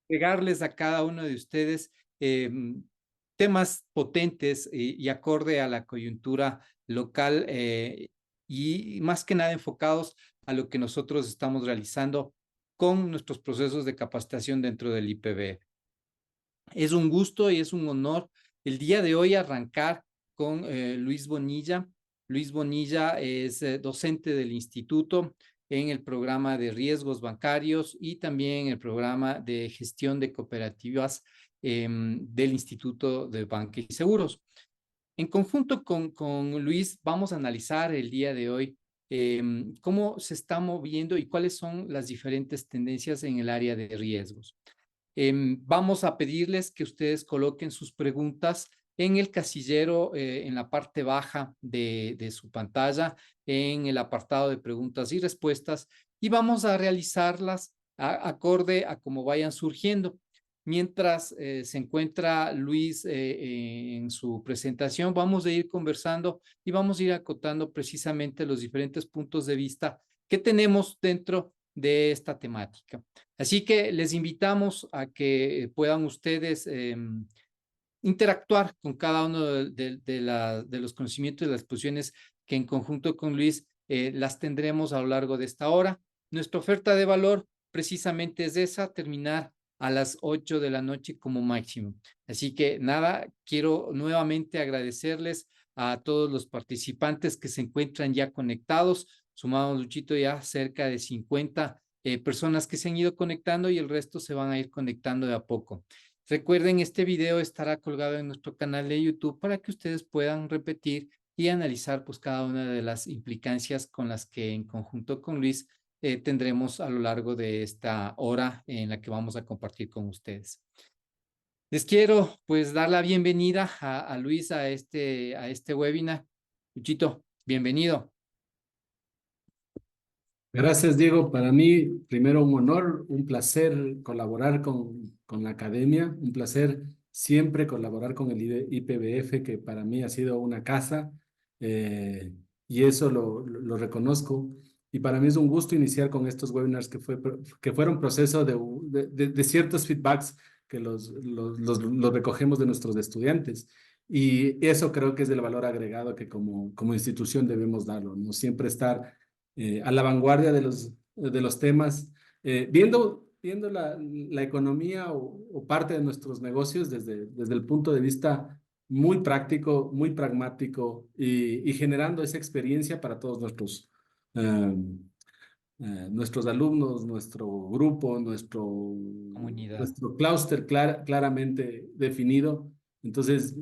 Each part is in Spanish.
entregarles a cada uno de ustedes temas potentes y acorde a la coyuntura local y más que nada enfocados a lo que nosotros estamos realizando con nuestros procesos de capacitación dentro del IPB. Es un gusto y es un honor el día de hoy arrancar con Luis Bonilla. Luis Bonilla es docente del instituto en el programa de riesgos bancarios y también en el programa de gestión de cooperativas del Instituto de Banca y Seguros. En conjunto con Luis, vamos a analizar el día de hoy cómo se está moviendo y cuáles son las diferentes tendencias en el área de riesgos. Vamos a pedirles que ustedes coloquen sus preguntas en el casillero en la parte baja de su pantalla, en el apartado de preguntas y respuestas, y vamos a realizarlas acorde a cómo vayan surgiendo. Mientras se encuentra Luis en su presentación, vamos a ir conversando y vamos a ir acotando precisamente los diferentes puntos de vista que tenemos dentro de esta temática. Así que les invitamos a que puedan ustedes interactuar con cada uno de los conocimientos y las exposiciones que en conjunto con Luis las tendremos a lo largo de esta hora. Nuestra oferta de valor precisamente es esa, terminar a las 8 de la noche como máximo. Así que nada, quiero nuevamente agradecerles a todos los participantes que se encuentran ya conectados. Sumamos, Luchito, ya cerca de 50 personas que se han ido conectando y el resto se van a ir conectando de a poco. Recuerden, este video estará colgado en nuestro canal de YouTube para que ustedes puedan repetir y analizar pues cada una de las implicancias con las que en conjunto con Luis tendremos a lo largo de esta hora en la que vamos a compartir con ustedes. Les quiero pues dar la bienvenida a Luis a este webinar. Luchito, bienvenido. Gracias, Diego. Para mí, primero un honor, un placer colaborar con la academia, un placer siempre colaborar con el IPBF, que para mí ha sido una casa, y eso lo reconozco. Y para mí es un gusto iniciar con estos webinars que fueron proceso de ciertos feedbacks que los recogemos de nuestros estudiantes. Y eso creo que es el valor agregado que como institución debemos darlo, ¿no? Siempre estar a la vanguardia de los temas, viendo la economía o parte de nuestros negocios desde el punto de vista muy práctico, muy pragmático y generando esa experiencia para todos eh, nuestros alumnos, nuestro grupo, Comunidad. nuestro clúster claramente definido. Entonces,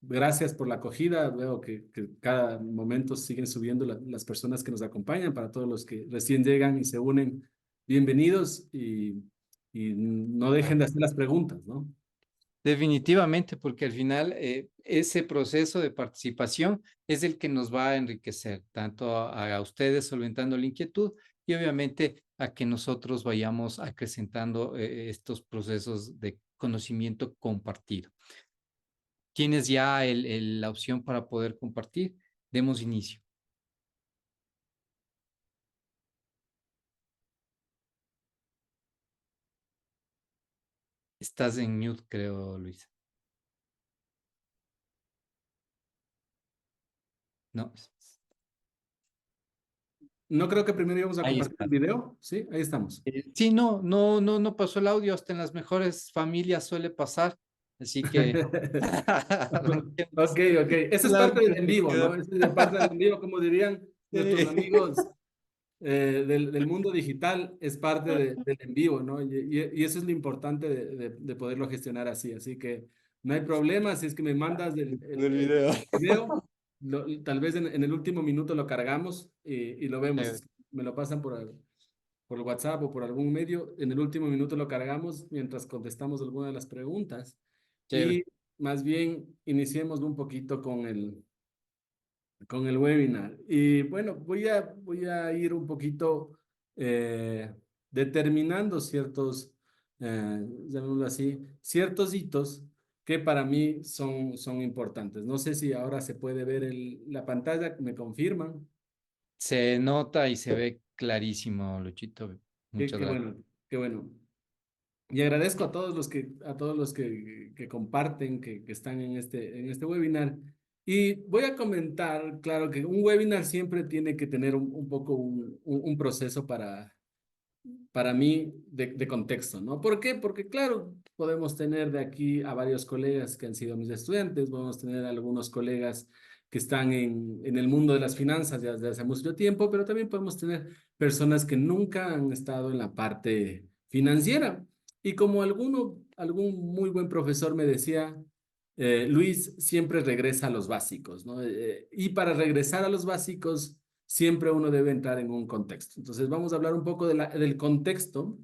gracias por la acogida. Veo que cada momento siguen subiendo las personas que nos acompañan. Para todos los que recién llegan y se unen, bienvenidos y no dejen de hacer las preguntas, ¿no? Definitivamente, porque al final ese proceso de participación es el que nos va a enriquecer, tanto a ustedes solventando la inquietud y obviamente a que nosotros vayamos acrecentando estos procesos de conocimiento compartido. ¿Tienes ya la opción para poder compartir? Demos inicio. Estás en mute, creo, Luisa. No. No creo que primero íbamos a Ahí compartir está. el video. Sí, ahí estamos. Sí, no pasó el audio, hasta en las mejores familias suele pasar, así que Ok, arranquemos. ok. Esa es parte del en vivo, ¿no? Esa es parte del en vivo, como dirían nuestros Sí. amigos del mundo digital, es parte del en vivo, ¿no? Y eso es lo importante de poderlo gestionar así. Así que no hay problema si es que me mandas Del el video. video, tal vez en el último minuto lo cargamos y lo vemos. Chévere, Es que me lo pasan por WhatsApp o por algún medio, en el último minuto lo cargamos mientras contestamos alguna de las preguntas. chévere. Y más bien iniciemos un poquito con el webinar. Y bueno, voy a ir un poquito eh, determinando llamémoslo así, ciertos hitos que para mí son importantes. No sé si ahora se puede ver la pantalla, ¿me confirman? Se nota y se ve clarísimo, Luchito. Qué, Muchas qué gracias. bueno, qué bueno. Y agradezco a todos los que comparten, que están en este webinar. Y voy a comentar, claro, que un webinar siempre tiene que tener un poco un proceso para mí de contexto, ¿no? ¿Por qué? Porque, claro, podemos tener de aquí a varios colegas que han sido mis estudiantes, podemos tener algunos colegas que están en el mundo de las finanzas ya desde hace mucho tiempo, pero también podemos tener personas que nunca han estado en la parte financiera. Y como algún muy buen profesor me decía, Luis, siempre regresa a los básicos, ¿no? Y para regresar a los básicos, siempre uno debe entrar en un contexto. Entonces, vamos a hablar un poco del contexto,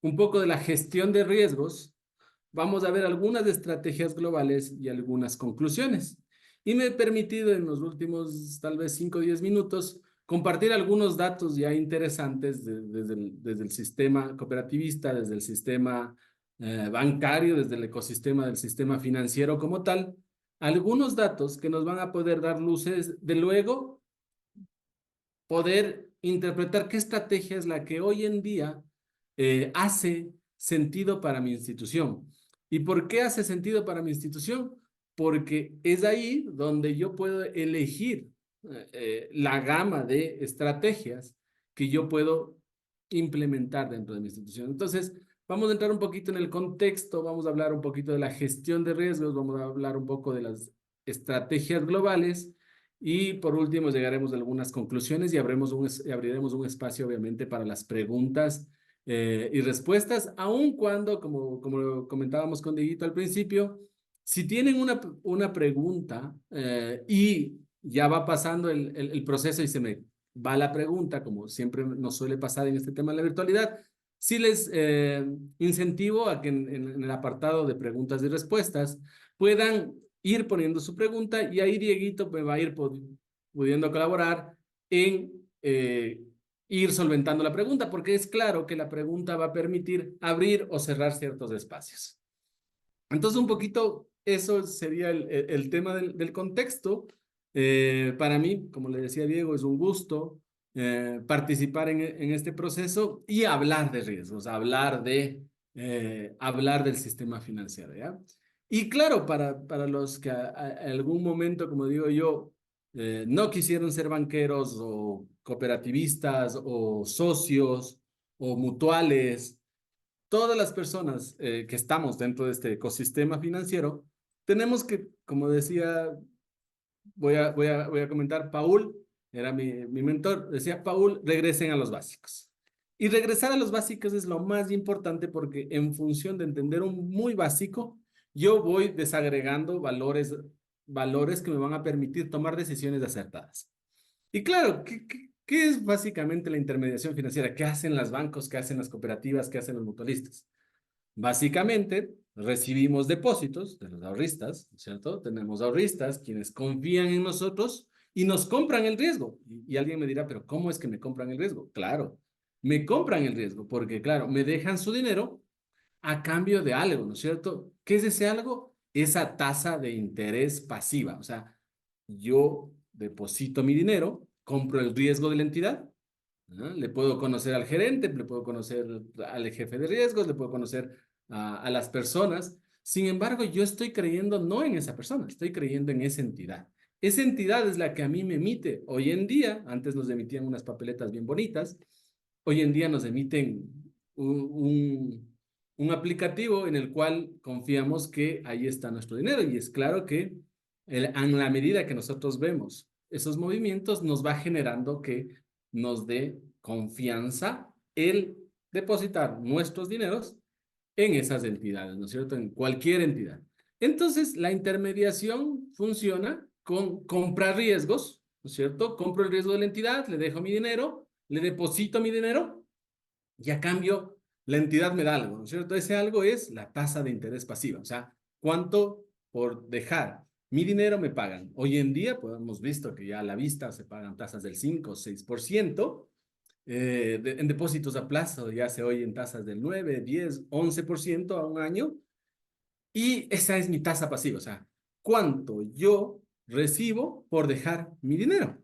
un poco de la gestión de riesgos. Vamos a ver algunas estrategias globales y algunas conclusiones. Y me he permitido en los últimos tal vez 5 o 10 minutos compartir algunos datos ya interesantes desde el sistema cooperativista, desde el sistema bancario, desde el ecosistema del sistema financiero como tal. Algunos datos que nos van a poder dar luces de luego poder interpretar qué estrategia es la que hoy en día hace sentido para mi institución. ¿Y por qué hace sentido para mi institución? Porque es ahí donde yo puedo elegir la gama de estrategias que yo puedo implementar dentro de mi institución. Entonces, vamos a entrar un poquito en el contexto, vamos a hablar un poquito de la gestión de riesgos, vamos a hablar un poco de las estrategias globales y por último, llegaremos a algunas conclusiones y abriremos un espacio, obviamente, para las preguntas y respuestas, aun cuando, como lo comentábamos con Dieguito al principio, si tienen una pregunta y ya va pasando el proceso y se me va la pregunta, como siempre nos suele pasar en este tema de la virtualidad, sí les incentivo a que en el apartado de preguntas y respuestas puedan ir poniendo su pregunta y ahí Dieguito me va a ir pudiendo colaborar en ir solventando la pregunta, porque es claro que la pregunta va a permitir abrir o cerrar ciertos espacios. Entonces, un poquito eso sería el tema del contexto. Para mí, como le decía Diego, es un gusto participar en este proceso y hablar de riesgos, hablar del sistema financiero, ¿ya? Y claro, para los que algún momento, como digo yo, no quisieron ser banqueros o cooperativistas o socios o mutuales, todas las personas que estamos dentro de este ecosistema financiero, tenemos que, como decía, voy a comentar, Paul, era mi mentor, decía, Paul, regresen a los básicos. Y regresar a los básicos es lo más importante porque en función de entender un muy básico, yo voy desagregando valores que me van a permitir tomar decisiones acertadas. Y claro, ¿qué es básicamente la intermediación financiera? ¿Qué hacen los bancos? ¿Qué hacen las cooperativas? ¿Qué hacen los mutualistas? Básicamente, recibimos depósitos de los ahorristas, ¿cierto? Tenemos ahorristas quienes confían en nosotros y nos compran el riesgo. Y alguien me dirá, pero ¿cómo es que me compran el riesgo? Claro, me compran el riesgo porque, claro, me dejan su dinero a cambio de algo, ¿no es cierto? ¿Qué es ese algo? Esa tasa de interés pasiva. O sea, yo deposito mi dinero, compro el riesgo de la entidad, ¿no? Le puedo conocer al gerente, le puedo conocer al jefe de riesgos, le puedo conocer a las personas. Sin embargo, yo estoy creyendo no en esa persona, estoy creyendo en esa entidad. Esa entidad es la que a mí me emite. Hoy en día, antes nos emitían unas papeletas bien bonitas, hoy en día nos emiten un aplicativo en el cual confiamos que ahí está nuestro dinero. Y es claro que en la medida que nosotros vemos esos movimientos, nos va generando que nos dé confianza el depositar nuestros dineros en esas entidades, ¿no es cierto? En cualquier entidad. Entonces, la intermediación funciona con comprar riesgos, ¿no es cierto? Compro el riesgo de la entidad, le dejo mi dinero, le deposito mi dinero y a cambio la entidad me da algo, ¿no es cierto? Ese algo es la tasa de interés pasiva, o sea, cuánto por dejar mi dinero me pagan. Hoy en día, pues hemos visto que ya a la vista se pagan tasas del 5 o 6%, en depósitos a plazo ya se oyen tasas del 9, 10, 11% a un año, y esa es mi tasa pasiva, o sea, cuánto yo recibo por dejar mi dinero,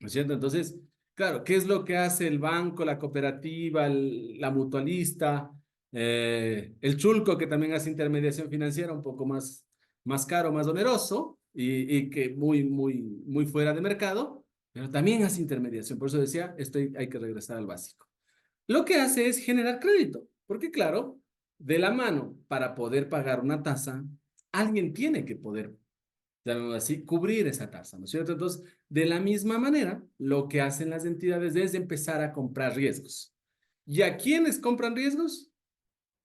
¿no es cierto? Entonces, claro, ¿qué es lo que hace el banco, la cooperativa, la mutualista? El Chulco, que también hace intermediación financiera, un poco más caro, más oneroso y que muy fuera de mercado, pero también hace intermediación. Por eso decía, hay que regresar al básico. Lo que hace es generar crédito, porque claro, de la mano para poder pagar una tasa, alguien tiene que poder, llamémoslo así, cubrir esa tasa, ¿no es cierto? Entonces, de la misma manera, lo que hacen las entidades es empezar a comprar riesgos. ¿Y a quiénes compran riesgos?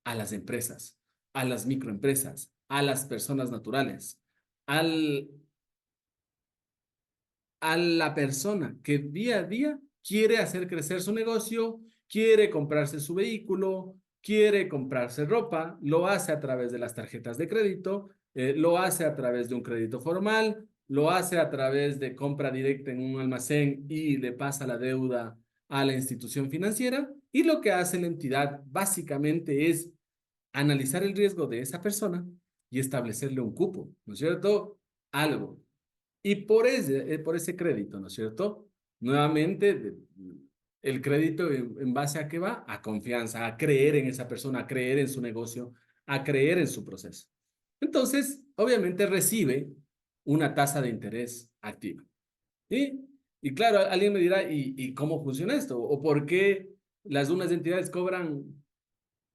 A las empresas, a las microempresas, a las personas naturales, al, a la persona que día a día quiere hacer crecer su negocio, quiere comprarse su vehículo, quiere comprarse ropa, lo hace a través de las tarjetas de crédito, lo hace a través de un crédito formal, lo hace a través de compra directa en un almacén y le pasa la deuda a la institución financiera. Y lo que hace la entidad básicamente es analizar el riesgo de esa persona y establecerle un cupo, ¿no es cierto? Algo. Y por ese crédito, ¿no es cierto? Nuevamente, el crédito en base a qué va? A confianza, a creer en esa persona, a creer en su negocio, a creer en su proceso. Entonces, obviamente recibe una tasa de interés activa. ¿Sí? Y claro, alguien me dirá, ¿y cómo funciona esto? ¿O por qué las unas entidades cobran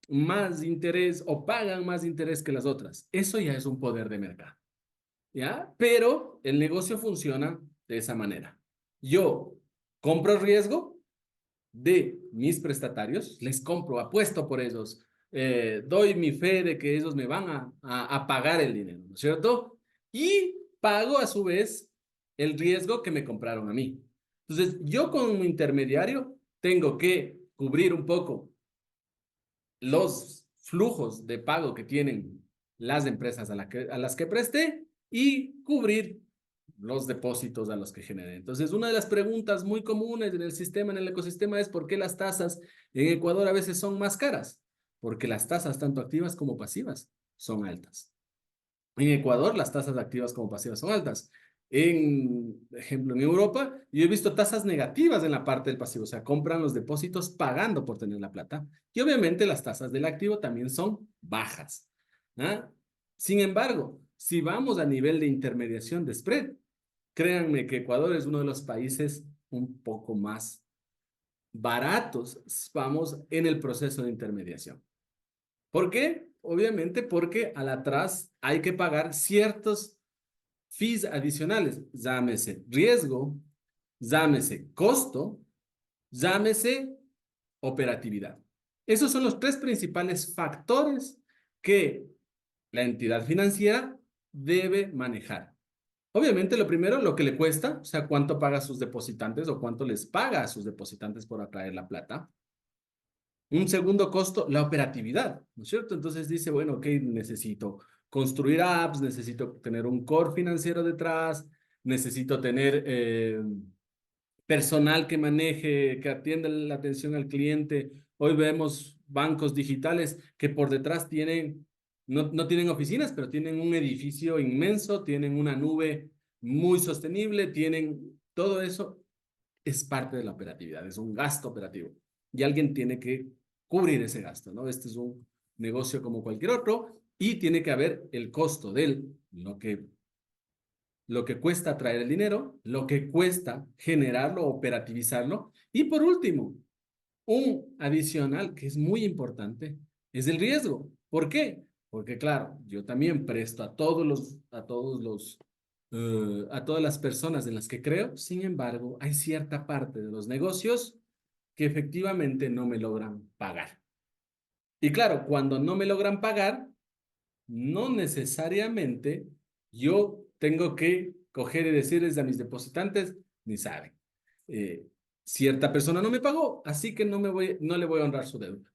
más interés o pagan más interés que las otras? Eso ya es un poder de mercado. ¿Ya? Pero el negocio funciona de esa manera. Yo compro riesgo de mis prestatarios, les compro, apuesto por ellos, doy mi fe de que ellos me van a pagar el dinero, ¿no es cierto? Y pago a su vez el riesgo que me compraron a mí. Entonces, yo como intermediario tengo que cubrir un poco los flujos de pago que tienen las empresas a las que presté y cubrir los depósitos a los que generé. Entonces, una de las preguntas muy comunes en el sistema, en el ecosistema, es por qué las tasas en Ecuador a veces son más caras. Porque las tasas, tanto activas como pasivas, son altas. En Ecuador, las tasas activas como pasivas son altas. Ejemplo, en Europa, yo he visto tasas negativas en la parte del pasivo, o sea, compran los depósitos pagando por tener la plata. Y obviamente las tasas del activo también son bajas. ¿Ah? Sin embargo, si vamos a nivel de intermediación de spread, créanme que Ecuador es uno de los países un poco más baratos, vamos, en el proceso de intermediación. ¿Por qué? Obviamente porque al atrás hay que pagar ciertos fees adicionales, llámese riesgo, llámese costo, llámese operatividad. Esos son los tres principales factores que la entidad financiera debe manejar. Obviamente, lo primero, lo que le cuesta, o sea, cuánto paga a sus depositantes o cuánto les paga a sus depositantes por atraer la plata. Un segundo costo, la operatividad, ¿no es cierto? Entonces dice, bueno, ok, necesito construir apps, necesito tener un core financiero detrás, necesito tener personal que maneje, que atienda la atención al cliente. Hoy vemos bancos digitales que por detrás tienen, no tienen oficinas, pero tienen un edificio inmenso, tienen una nube muy sostenible, tienen todo eso, es parte de la operatividad, es un gasto operativo. Y alguien tiene que cubrir ese gasto, ¿no? Este es un negocio como cualquier otro y tiene que haber el costo de él, lo que cuesta traer el dinero, lo que cuesta generarlo, operativizarlo. Y por último, un adicional que es muy importante es el riesgo. ¿Por qué? Porque claro, yo también presto a todas las personas en las que creo. Sin embargo, hay cierta parte de los negocios que efectivamente no me logran pagar. Y claro, cuando no me logran pagar, no necesariamente yo tengo que coger y decirles a mis depositantes, ni saben. Eh, Cierta persona no me pagó, así que no le voy a honrar su deuda.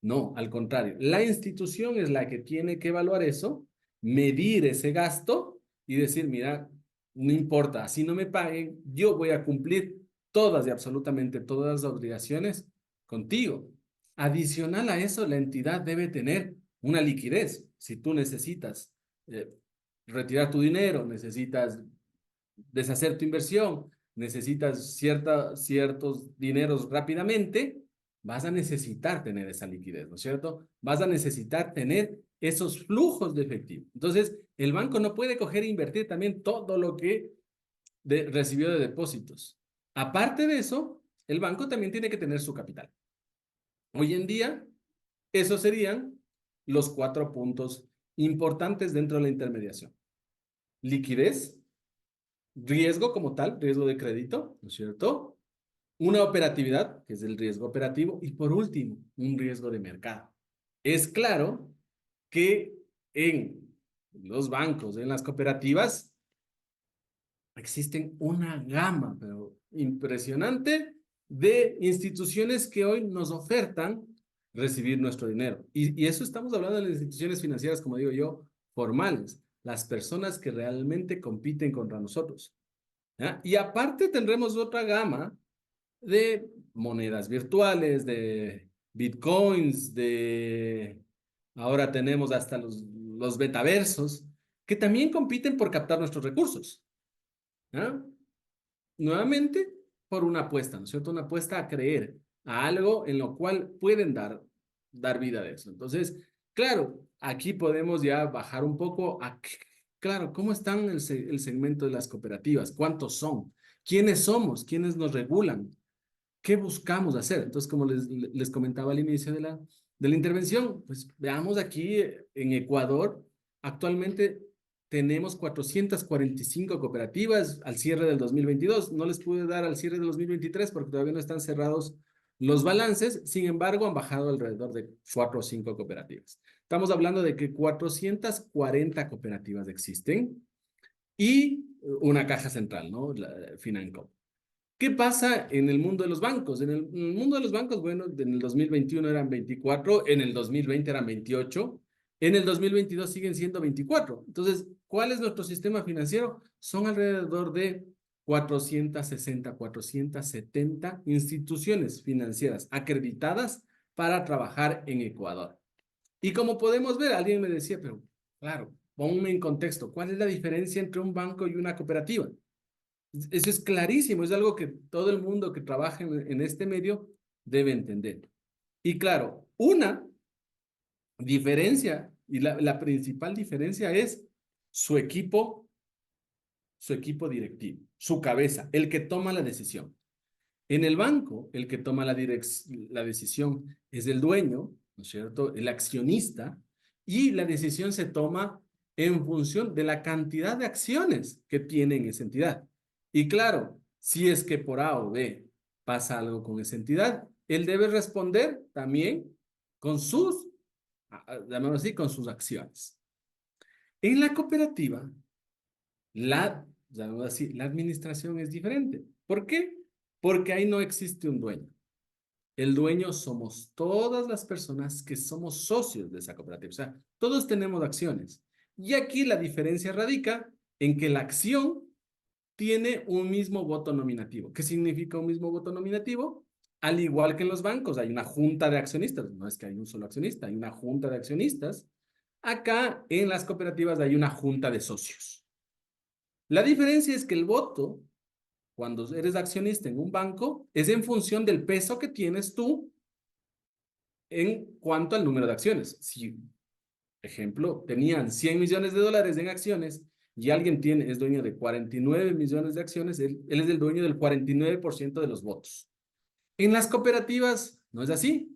No, al contrario, la institución es la que tiene que evaluar eso, medir ese gasto y decir, mira, no importa, así no me paguen, yo voy a cumplir todas y absolutamente todas las obligaciones contigo. Adicional a eso, la entidad debe tener una liquidez. Si tú necesitas eh, retirar tu dinero, necesitas deshacer tu inversión, necesitas ciertos dineros rápidamente, vas a necesitar tener esa liquidez, ¿no es cierto? Vas a necesitar tener esos flujos de efectivo. Entonces, el banco no puede coger e invertir también todo lo que recibió de depósitos. Aparte de eso, el banco también tiene que tener su capital. Hoy en día, esos serían los 4 puntos importantes dentro de la intermediación. Liquidez, riesgo como tal, riesgo de crédito, ¿no es cierto? Una operatividad, que es el riesgo operativo, y por último, un riesgo de mercado. Es claro que en los bancos, en las cooperativas, existen una gama, pero impresionante, de instituciones que hoy nos ofertan recibir nuestro dinero. Y eso estamos hablando de las instituciones financieras, como digo yo, formales, las personas que realmente compiten contra nosotros. ¿Ya? Y aparte tendremos otra gama de monedas virtuales, de bitcoins, de ahora tenemos hasta los betaversos, que también compiten por captar nuestros recursos. ¿Ya? Nuevamente, por una apuesta, ¿no es cierto? Una apuesta a creer a algo en lo cual pueden dar vida de eso. Entonces, claro, aquí podemos ya bajar un poco a, claro, ¿cómo están el segmento de las cooperativas? ¿Cuántos son? ¿Quiénes somos? ¿Quiénes nos regulan? ¿Qué buscamos hacer? Entonces, como les comentaba al inicio de la intervención, pues veamos aquí en Ecuador, actualmente tenemos 445 cooperativas al cierre del 2022. No les pude dar al cierre del 2023 porque todavía no están cerrados los balances. Sin embargo, han bajado alrededor de 4 o 5 cooperativas. Estamos hablando de que 440 cooperativas existen y una caja central, ¿no? La Financom. ¿Qué pasa en el mundo de los bancos? En el mundo de los bancos, bueno, en el 2021 eran 24, en el 2020 eran 28, en el 2022 siguen siendo 24. Entonces, ¿cuál es nuestro sistema financiero? Son alrededor de 460, 470 instituciones financieras acreditadas para trabajar en Ecuador. Y como podemos ver, alguien me decía, pero claro, ponme en contexto, ¿cuál es la diferencia entre un banco y una cooperativa? Eso es clarísimo, es algo que todo el mundo que trabaja en este medio debe entender. Y claro, una diferencia, y la principal diferencia es su equipo, su equipo directivo, su cabeza, el que toma la decisión. En el banco, el que toma la decisión es el dueño, ¿no es cierto? El accionista, y la decisión se toma en función de la cantidad de acciones que tiene en esa entidad. Y claro, si es que por A o B pasa algo con esa entidad, él debe responder también con sus, llamémoslo así, con sus acciones. En la cooperativa, llamémoslo así, la administración es diferente. ¿Por qué? Porque ahí no existe un dueño. El dueño somos todas las personas que somos socios de esa cooperativa. O sea, todos tenemos acciones. Y aquí la diferencia radica en que la acción tiene un mismo voto nominativo. ¿Qué significa un mismo voto nominativo? Al igual que en los bancos, hay una junta de accionistas. No es que hay un solo accionista, hay una junta de accionistas. Acá en las cooperativas hay una junta de socios. La diferencia es que el voto, cuando eres accionista en un banco, es en función del peso que tienes tú en cuanto al número de acciones. Si, ejemplo, tenían 100 millones de dólares en acciones y alguien es dueño de 49 millones de acciones, él es el dueño del 49% de los votos. En las cooperativas no es así.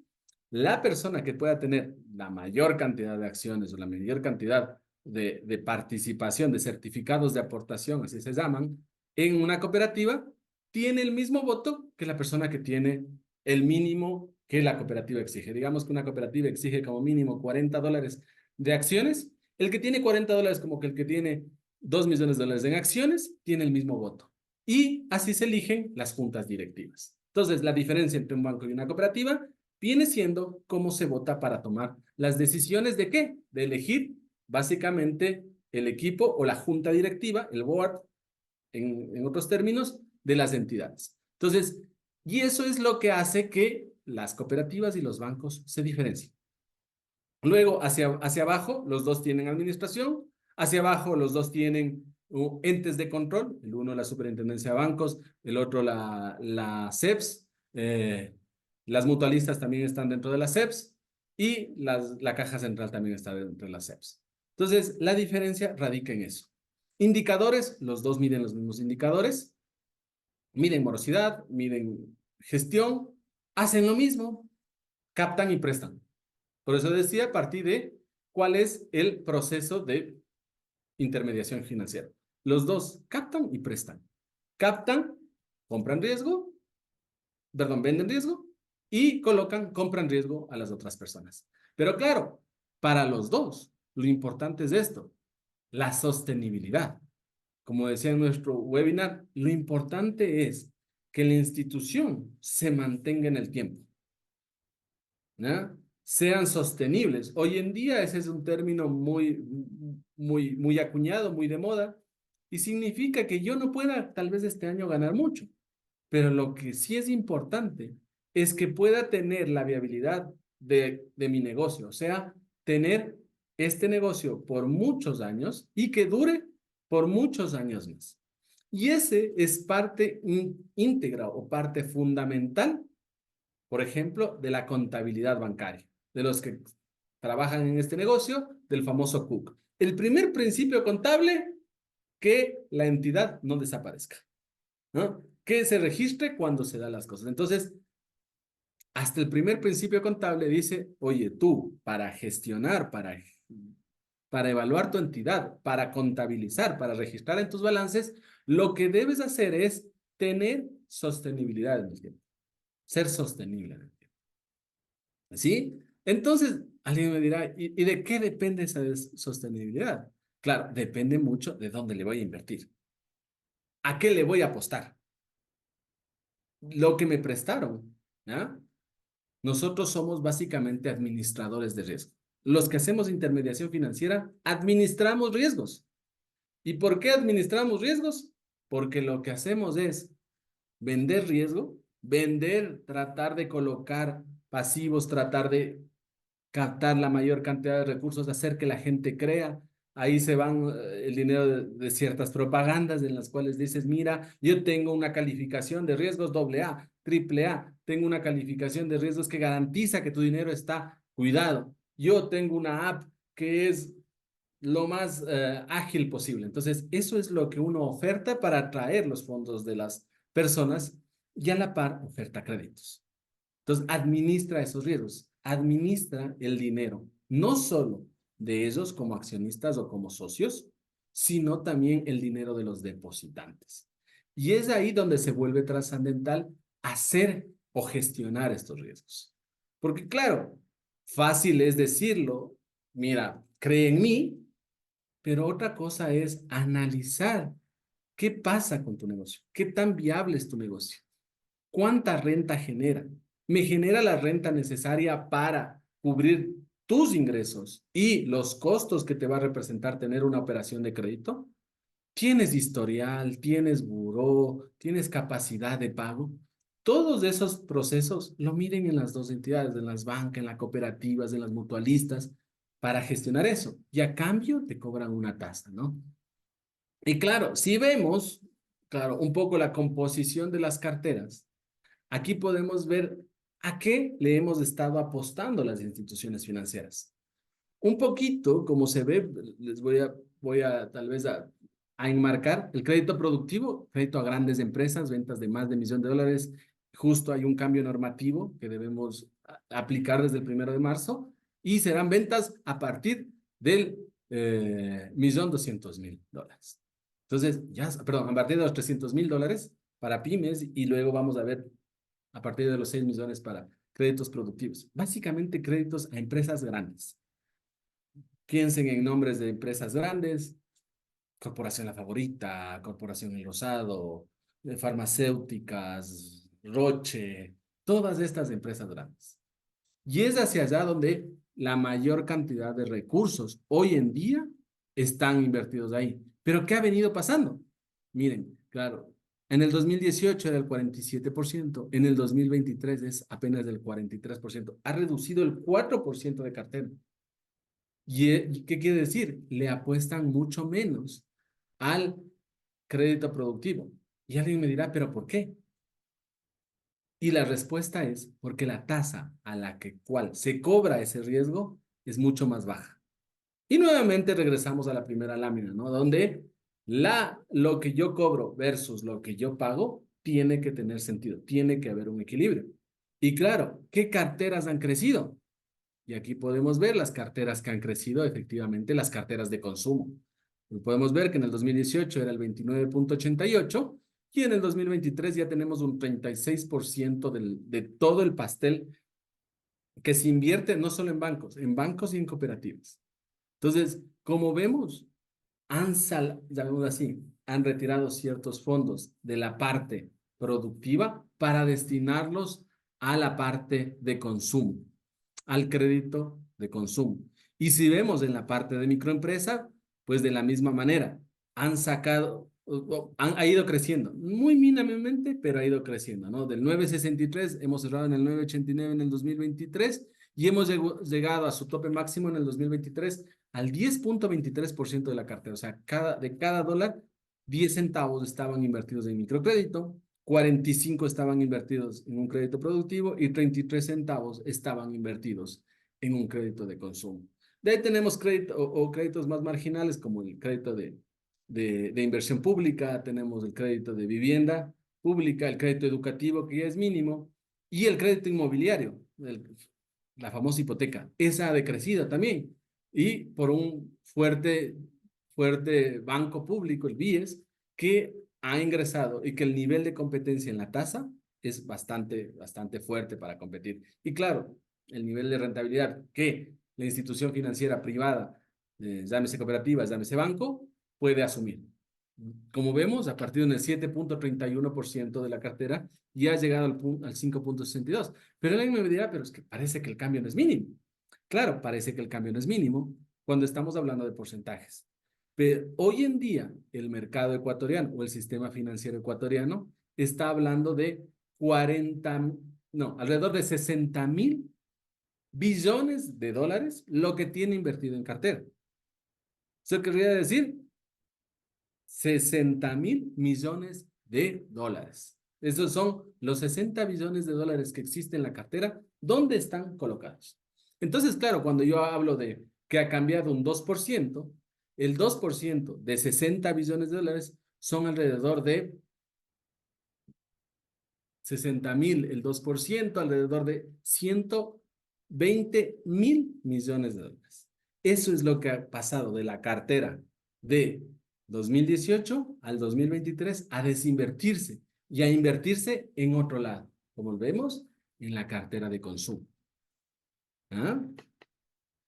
La persona que pueda tener la mayor cantidad de acciones o la mayor cantidad de participación, de certificados de aportación, así se llaman, en una cooperativa, tiene el mismo voto que la persona que tiene el mínimo que la cooperativa exige. Digamos que una cooperativa exige como mínimo $40 de acciones. El que tiene $40 como que el que tiene 2 millones de dólares en acciones, tiene el mismo voto. Y así se eligen las juntas directivas. Entonces, la diferencia entre un banco y una cooperativa viene siendo cómo se vota para tomar las decisiones de qué, de elegir básicamente el equipo o la junta directiva, el board, en otros términos, de las entidades. Entonces, y eso es lo que hace que las cooperativas y los bancos se diferencien. Luego, hacia abajo, los dos tienen administración, hacia abajo, los dos tienen entes de control, el uno la Superintendencia de Bancos, el otro la CEPS, Las mutualistas también están dentro de las CEPS y la caja central también está dentro de las CEPS. Entonces, la diferencia radica en eso. Indicadores, los dos miden los mismos indicadores, miden morosidad, miden gestión, hacen lo mismo, captan y prestan. Por eso decía a partir de cuál es el proceso de intermediación financiera. Los dos captan y prestan. Captan, compran riesgo, perdón, venden riesgo y colocan, compran riesgo a las otras personas. Pero claro, para los dos, lo importante es esto, la sostenibilidad. Como decía en nuestro webinar, lo importante es que la institución se mantenga en el tiempo, ¿no? Sean sostenibles. Hoy en día ese es un término muy acuñado, muy de moda, y significa que yo no pueda tal vez este año ganar mucho, pero lo que sí es importante es que pueda tener la viabilidad de mi negocio, o sea, tener este negocio por muchos años y que dure por muchos años más. Y ese es parte íntegra o parte fundamental, por ejemplo, de la contabilidad bancaria, de los que trabajan en este negocio, del famoso Cook. El primer principio contable, que la entidad no desaparezca, ¿no? Que se registre cuando se dan las cosas. Entonces, hasta el primer principio contable dice, oye, tú, para gestionar, para evaluar tu entidad, para contabilizar, para registrar en tus balances, lo que debes hacer es tener sostenibilidad en el tiempo, ser sostenible en el tiempo. ¿Sí? Entonces, alguien me dirá, ¿y de qué depende esa sostenibilidad? Claro, depende mucho de dónde le voy a invertir. ¿A qué le voy a apostar? Lo que me prestaron, ¿ya? Nosotros somos básicamente administradores de riesgo. Los que hacemos intermediación financiera, administramos riesgos. ¿Y por qué administramos riesgos? Porque lo que hacemos es vender riesgo, vender, tratar de colocar pasivos, tratar de captar la mayor cantidad de recursos, hacer que la gente crea. Ahí se van el dinero de ciertas propagandas en las cuales dices, mira, yo tengo una calificación de riesgos AA, AAA, tengo una calificación de riesgos que garantiza que tu dinero está cuidado. Yo tengo una app que es lo más ágil posible. Entonces, eso es lo que uno oferta para atraer los fondos de las personas y a la par oferta créditos. Entonces, administra esos riesgos, administra el dinero, no solo de ellos como accionistas o como socios, sino también el dinero de los depositantes. Y es ahí donde se vuelve trascendental hacer o gestionar estos riesgos. Porque claro, fácil es decirlo, mira, cree en mí, pero otra cosa es analizar qué pasa con tu negocio, qué tan viable es tu negocio. ¿Cuánta renta genera? ¿Me genera la renta necesaria para cubrir tus ingresos y los costos que te va a representar tener una operación de crédito? ¿Tienes historial? ¿Tienes buró? ¿Tienes capacidad de pago? Todos esos procesos lo miden en las dos entidades, en las bancas, en las cooperativas, en las mutualistas, para gestionar eso. Y a cambio te cobran una tasa, ¿no? Y claro, si vemos, claro, un poco la composición de las carteras, aquí podemos ver a qué le hemos estado apostando las instituciones financieras. Un poquito, como se ve, les voy a tal vez a enmarcar el crédito productivo, crédito a grandes empresas, ventas de más de $1.000.000. Justo hay un cambio normativo que debemos aplicar desde el 1 de marzo y serán ventas a partir del 1.200.000 dólares. Entonces, ya, perdón, a partir de los $300.000 para pymes y luego vamos a ver a partir de los 6 millones para créditos productivos. Básicamente créditos a empresas grandes. Piensen en nombres de empresas grandes, Corporación La Favorita, Corporación El Rosado, farmacéuticas, Roche, todas estas empresas grandes. Y es hacia allá donde la mayor cantidad de recursos hoy en día están invertidos ahí. Pero ¿qué ha venido pasando? Miren, claro, en el 2018 era el 47%, en el 2023 es apenas del 43%. Ha reducido el 4% de cartera. ¿Y qué quiere decir? Le apuestan mucho menos al crédito productivo. Y alguien me dirá, ¿pero por qué? Y la respuesta es porque la tasa a la cual se cobra ese riesgo es mucho más baja. Y nuevamente regresamos a la primera lámina, ¿no? Donde lo que yo cobro versus lo que yo pago tiene que tener sentido, tiene que haber un equilibrio. Y claro, ¿qué carteras han crecido? Y aquí podemos ver las carteras que han crecido, efectivamente, las carteras de consumo. Y podemos ver que en el 2018 era el 29,88 y en el 2023 ya tenemos un 36% de todo el pastel que se invierte no solo en bancos y en cooperativas. Entonces, como vemos, llamémoslo así, han retirado ciertos fondos de la parte productiva para destinarlos a la parte de consumo, al crédito de consumo. Y si vemos en la parte de microempresa, pues de la misma manera, han sacado, ha ido creciendo, muy mínimamente, pero ha ido creciendo, ¿no? Del 9,63 hemos cerrado en el 9,89 en el 2023 y hemos llegado a su tope máximo en el 2023 al 10,23% de la cartera. O sea, de cada dólar, 10 centavos estaban invertidos en microcrédito, 45 estaban invertidos en un crédito productivo y 33 centavos estaban invertidos en un crédito de consumo. De ahí tenemos crédito o créditos más marginales como el crédito de inversión pública, tenemos el crédito de vivienda pública, el crédito educativo que ya es mínimo y el crédito inmobiliario, la famosa hipoteca. Esa ha decrecido también y por un fuerte banco público, el BIES, que ha ingresado y que el nivel de competencia en la tasa es bastante fuerte para competir. Y claro, el nivel de rentabilidad que la institución financiera privada, llámese cooperativa, llámese banco, puede asumir. Como vemos, a partir del 7,31% de la cartera ya ha llegado al 5,62. Pero alguien me dirá, pero es que parece que el cambio no es mínimo. Claro, parece que el cambio no es mínimo cuando estamos hablando de porcentajes. Pero hoy en día el mercado ecuatoriano o el sistema financiero ecuatoriano está hablando de 40, no, alrededor de 60,000 billones de dólares lo que tiene invertido en cartera. Eso querría decir 60,000 millones de dólares. Esos son los 60 billones de dólares que existen en la cartera. ¿Dónde están colocados? Entonces, claro, cuando yo hablo de que ha cambiado un 2%, el 2% de 60 billones de dólares son alrededor de 60,000, el 2%, alrededor de 120,000 millones de dólares. Eso es lo que ha pasado de la cartera de 2018 al 2023 a desinvertirse y a invertirse en otro lado, como vemos en la cartera de consumo. ¿Ah?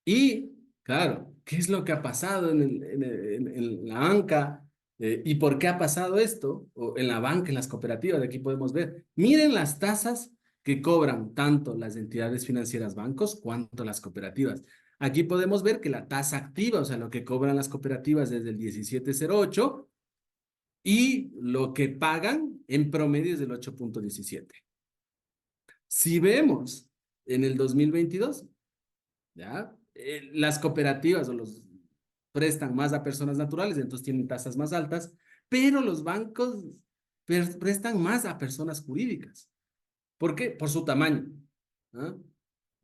Y, claro, ¿qué es lo que ha pasado en la banca? ¿Y por qué ha pasado esto? O en la banca, en las cooperativas, de aquí podemos ver. Miren las tasas que cobran tanto las entidades financieras, bancos, cuanto las cooperativas. Aquí podemos ver que la tasa activa, o sea, lo que cobran las cooperativas desde el 17,08 y lo que pagan en promedio es del 8,17. Si vemos en el 2022, ¿ya? Las cooperativas o los prestan más a personas naturales, entonces tienen tasas más altas, pero los bancos prestan más a personas jurídicas. ¿Por qué? Por su tamaño. ¿Ah?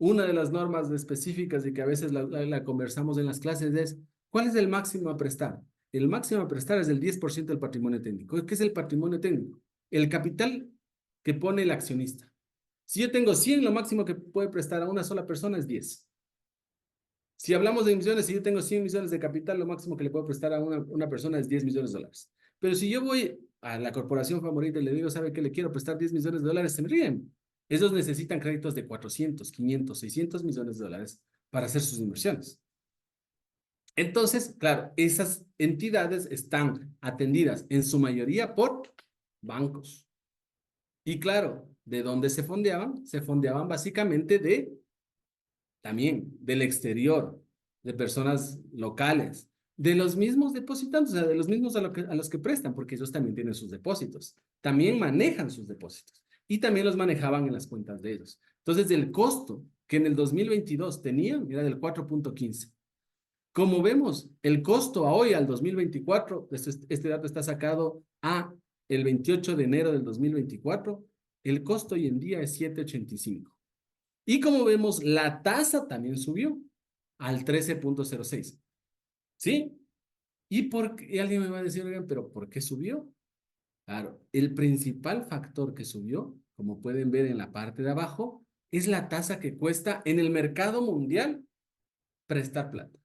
Una de las normas específicas y que a veces la conversamos en las clases es, ¿cuál es el máximo a prestar? El máximo a prestar es el 10% del patrimonio técnico. ¿Qué es el patrimonio técnico? El capital que pone el accionista. Si yo tengo 100, lo máximo que puede prestar a una sola persona es 10. Si hablamos de millones, si yo tengo 100 millones de capital, lo máximo que le puedo prestar a una persona es 10 millones de dólares. Pero si yo voy a la corporación favorita y le digo, ¿sabe qué? Le quiero prestar 10 millones de dólares, se me ríen. Esos necesitan créditos de 400, 500, 600 millones de dólares para hacer sus inversiones. Entonces, claro, esas entidades están atendidas en su mayoría por bancos. Y claro, ¿de dónde se fondeaban? Se fondeaban básicamente también del exterior, de personas locales, de los mismos depositantes, o sea, de los mismos a los que prestan, porque ellos también tienen sus depósitos, también manejan sus depósitos y también los manejaban en las cuentas de ellos. Entonces, el costo que en el 2022 tenían era del 4,15. Como vemos, el costo a hoy, al 2024, este dato está sacado a el 28 de enero del 2024, El costo hoy en día es 7,85. Y como vemos, la tasa también subió al 13,06. ¿Sí? Y alguien me va a decir, oigan, pero ¿por qué subió? Claro, el principal factor que subió, como pueden ver en la parte de abajo, es la tasa que cuesta en el mercado mundial prestar plata.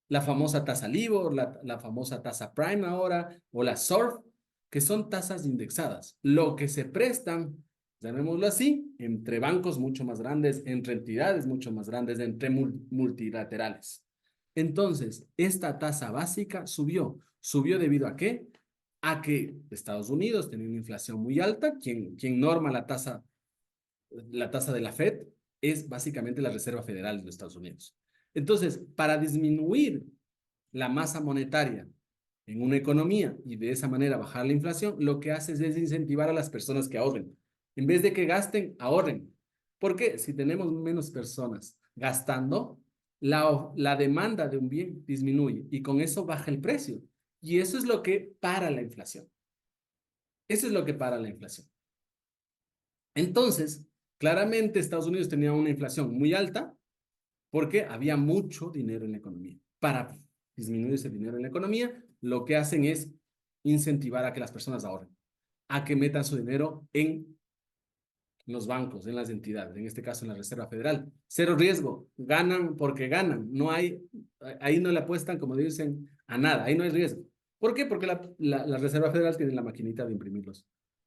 La famosa tasa LIBOR, la famosa tasa Prime ahora, o la SORF, que son tasas indexadas. Lo que se prestan, llamémoslo así, entre bancos mucho más grandes, entre entidades mucho más grandes, entre multilaterales. Entonces, esta tasa básica subió. ¿Subió debido a qué? A que Estados Unidos tenía una inflación muy alta. Quien norma la tasa de la Fed es básicamente la Reserva Federal de los Estados Unidos. Entonces, para disminuir la masa monetaria en una economía y de esa manera bajar la inflación, lo que hace es incentivar a las personas que ahorren. En vez de que gasten, ahorren. Porque si tenemos menos personas gastando, la demanda de un bien disminuye y con eso baja el precio. Y eso es lo que para la inflación. Eso es lo que para la inflación. Entonces, claramente Estados Unidos tenía una inflación muy alta porque había mucho dinero en la economía. Para disminuir ese dinero en la economía, lo que hacen es incentivar a que las personas ahorren, a que metan su dinero en los bancos, en las entidades, en este caso en la Reserva Federal. Cero riesgo, ganan porque ganan. Ahí no le apuestan, como dicen, a nada, ahí no hay riesgo. ¿Por qué? Porque la Reserva Federal tiene la maquinita de imprimir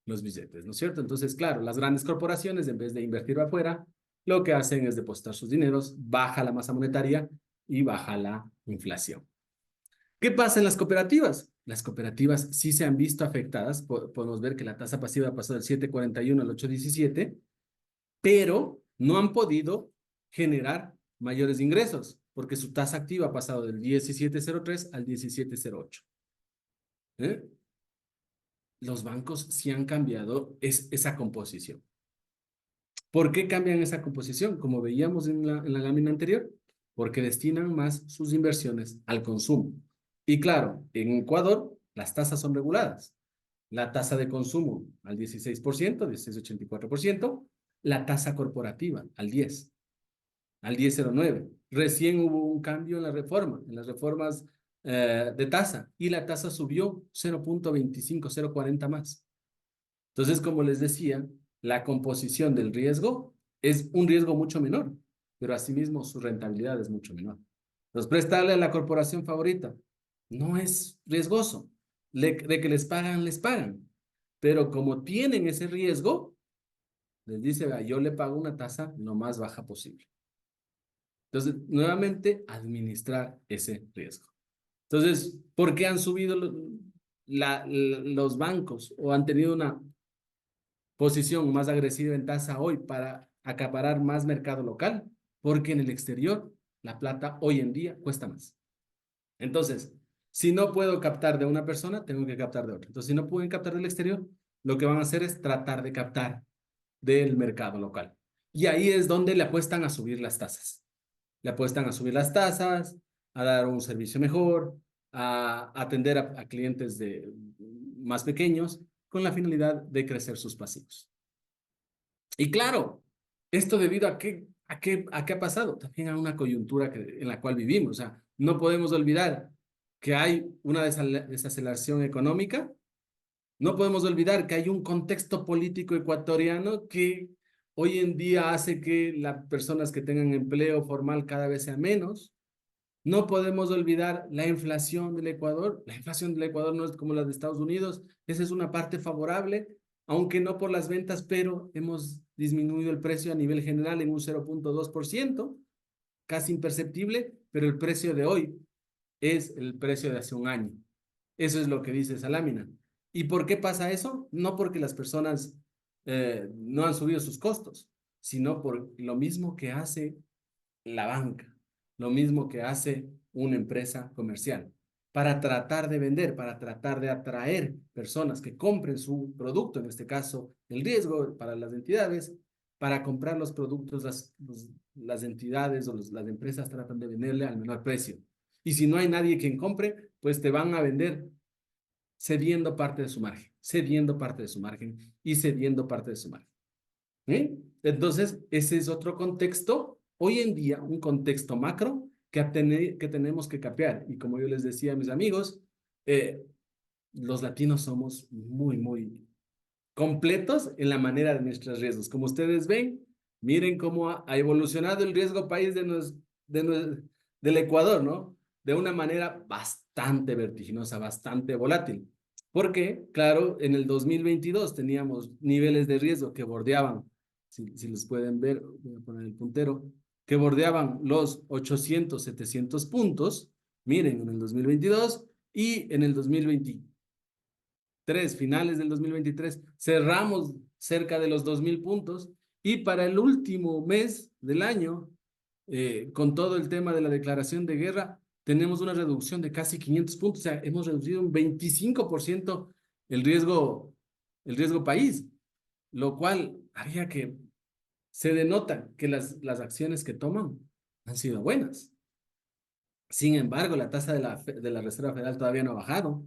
los billetes, ¿no es cierto? Entonces, claro, las grandes corporaciones, en vez de invertir afuera, lo que hacen es depositar sus dineros, baja la masa monetaria y baja la inflación. ¿Qué pasa en las cooperativas? Las cooperativas sí se han visto afectadas. Podemos ver que la tasa pasiva pasó del 7,41 al 8,17, pero no han podido generar mayores ingresos porque su tasa activa ha pasado del 17,03 al 17,08. ¿Eh? Los bancos sí han cambiado esa composición. ¿Por qué cambian esa composición? Como veíamos en la lámina anterior, porque destinan más sus inversiones al consumo. Y claro, en Ecuador las tasas son reguladas. La tasa de consumo al 16%, 16,84%, la tasa corporativa al 10%, al 10,09%. Recién hubo un cambio en las reformas de tasa, y la tasa subió 0,25, 0,40 más. Entonces, como les decía, la composición del riesgo es un riesgo mucho menor, pero asimismo su rentabilidad es mucho menor. Entonces, prestarle a la corporación favorita no es riesgoso. De que les pagan, les pagan. Pero como tienen ese riesgo, les dice, yo le pago una tasa lo más baja posible. Entonces, nuevamente, administrar ese riesgo. Entonces, ¿por qué han subido los bancos o han tenido una posición más agresiva en tasa hoy para acaparar más mercado local? Porque en el exterior la plata hoy en día cuesta más. Entonces, si no puedo captar de una persona, tengo que captar de otra. Entonces, si no pueden captar del exterior, lo que van a hacer es tratar de captar del mercado local. Y ahí es donde le apuestan a subir las tasas. Le apuestan a subir las tasas, a dar un servicio mejor, a atender a clientes más pequeños con la finalidad de crecer sus pasivos. Y claro, esto debido a qué ha pasado, también a una coyuntura en la cual vivimos. O sea, no podemos olvidar que hay una desaceleración económica, no podemos olvidar que hay un contexto político ecuatoriano que hoy en día hace que las personas que tengan empleo formal cada vez sea menos. No podemos olvidar la inflación del Ecuador. La inflación del Ecuador no es como la de Estados Unidos. Esa es una parte favorable, aunque no por las ventas, pero hemos disminuido el precio a nivel general en un 0,2%, casi imperceptible, pero el precio de hoy es el precio de hace un año. Eso es lo que dice esa lámina. ¿Y por qué pasa eso? No porque las personas no han subido sus costos, sino por lo mismo que hace la banca, lo mismo que hace una empresa comercial, para tratar de vender, para tratar de atraer personas que compren su producto, en este caso el riesgo para las entidades, para comprar los productos, las entidades o las empresas tratan de venderle al menor precio. Y si no hay nadie quien compre, pues te van a vender cediendo parte de su margen. cediendo parte de su margen y cediendo parte de su margen. ¿Eh? Entonces, ese es otro contexto, hoy en día, un contexto macro que tenemos que capear. Y como yo les decía a mis amigos, los latinos somos muy, muy completos en la manera de nuestros riesgos. Como ustedes ven, miren cómo ha evolucionado el riesgo país del Ecuador, ¿no? De una manera bastante vertiginosa, bastante volátil. Porque, claro, en el 2022 teníamos niveles de riesgo que bordeaban, si los pueden ver, voy a poner el puntero, que bordeaban los 800, 700 puntos, miren, en el 2022 y en el 2023, finales del 2023, cerramos cerca de los 2.000 puntos y para el último mes del año, con todo el tema de la declaración de guerra, tenemos una reducción de casi 500 puntos, o sea, hemos reducido un 25% el riesgo país, lo cual haría que se denota que las acciones que toman han sido buenas. Sin embargo, la tasa de la Reserva Federal todavía no ha bajado.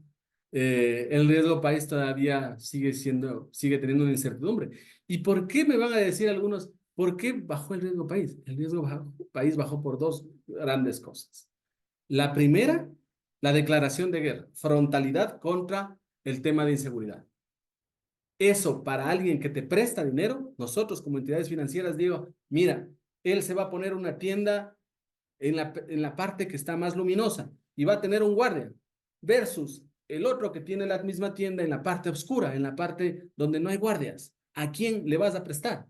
El riesgo país todavía sigue teniendo una incertidumbre. ¿Y por qué me van a decir algunos, por qué bajó el riesgo país? El riesgo país bajó por dos grandes cosas. La primera, la declaración de guerra, frontalidad contra el tema de inseguridad. Eso para alguien que te presta dinero, nosotros como entidades financieras digo, mira, él se va a poner una tienda en la parte que está más luminosa y va a tener un guardia versus el otro que tiene la misma tienda en la parte oscura, en la parte donde no hay guardias. ¿A quién le vas a prestar?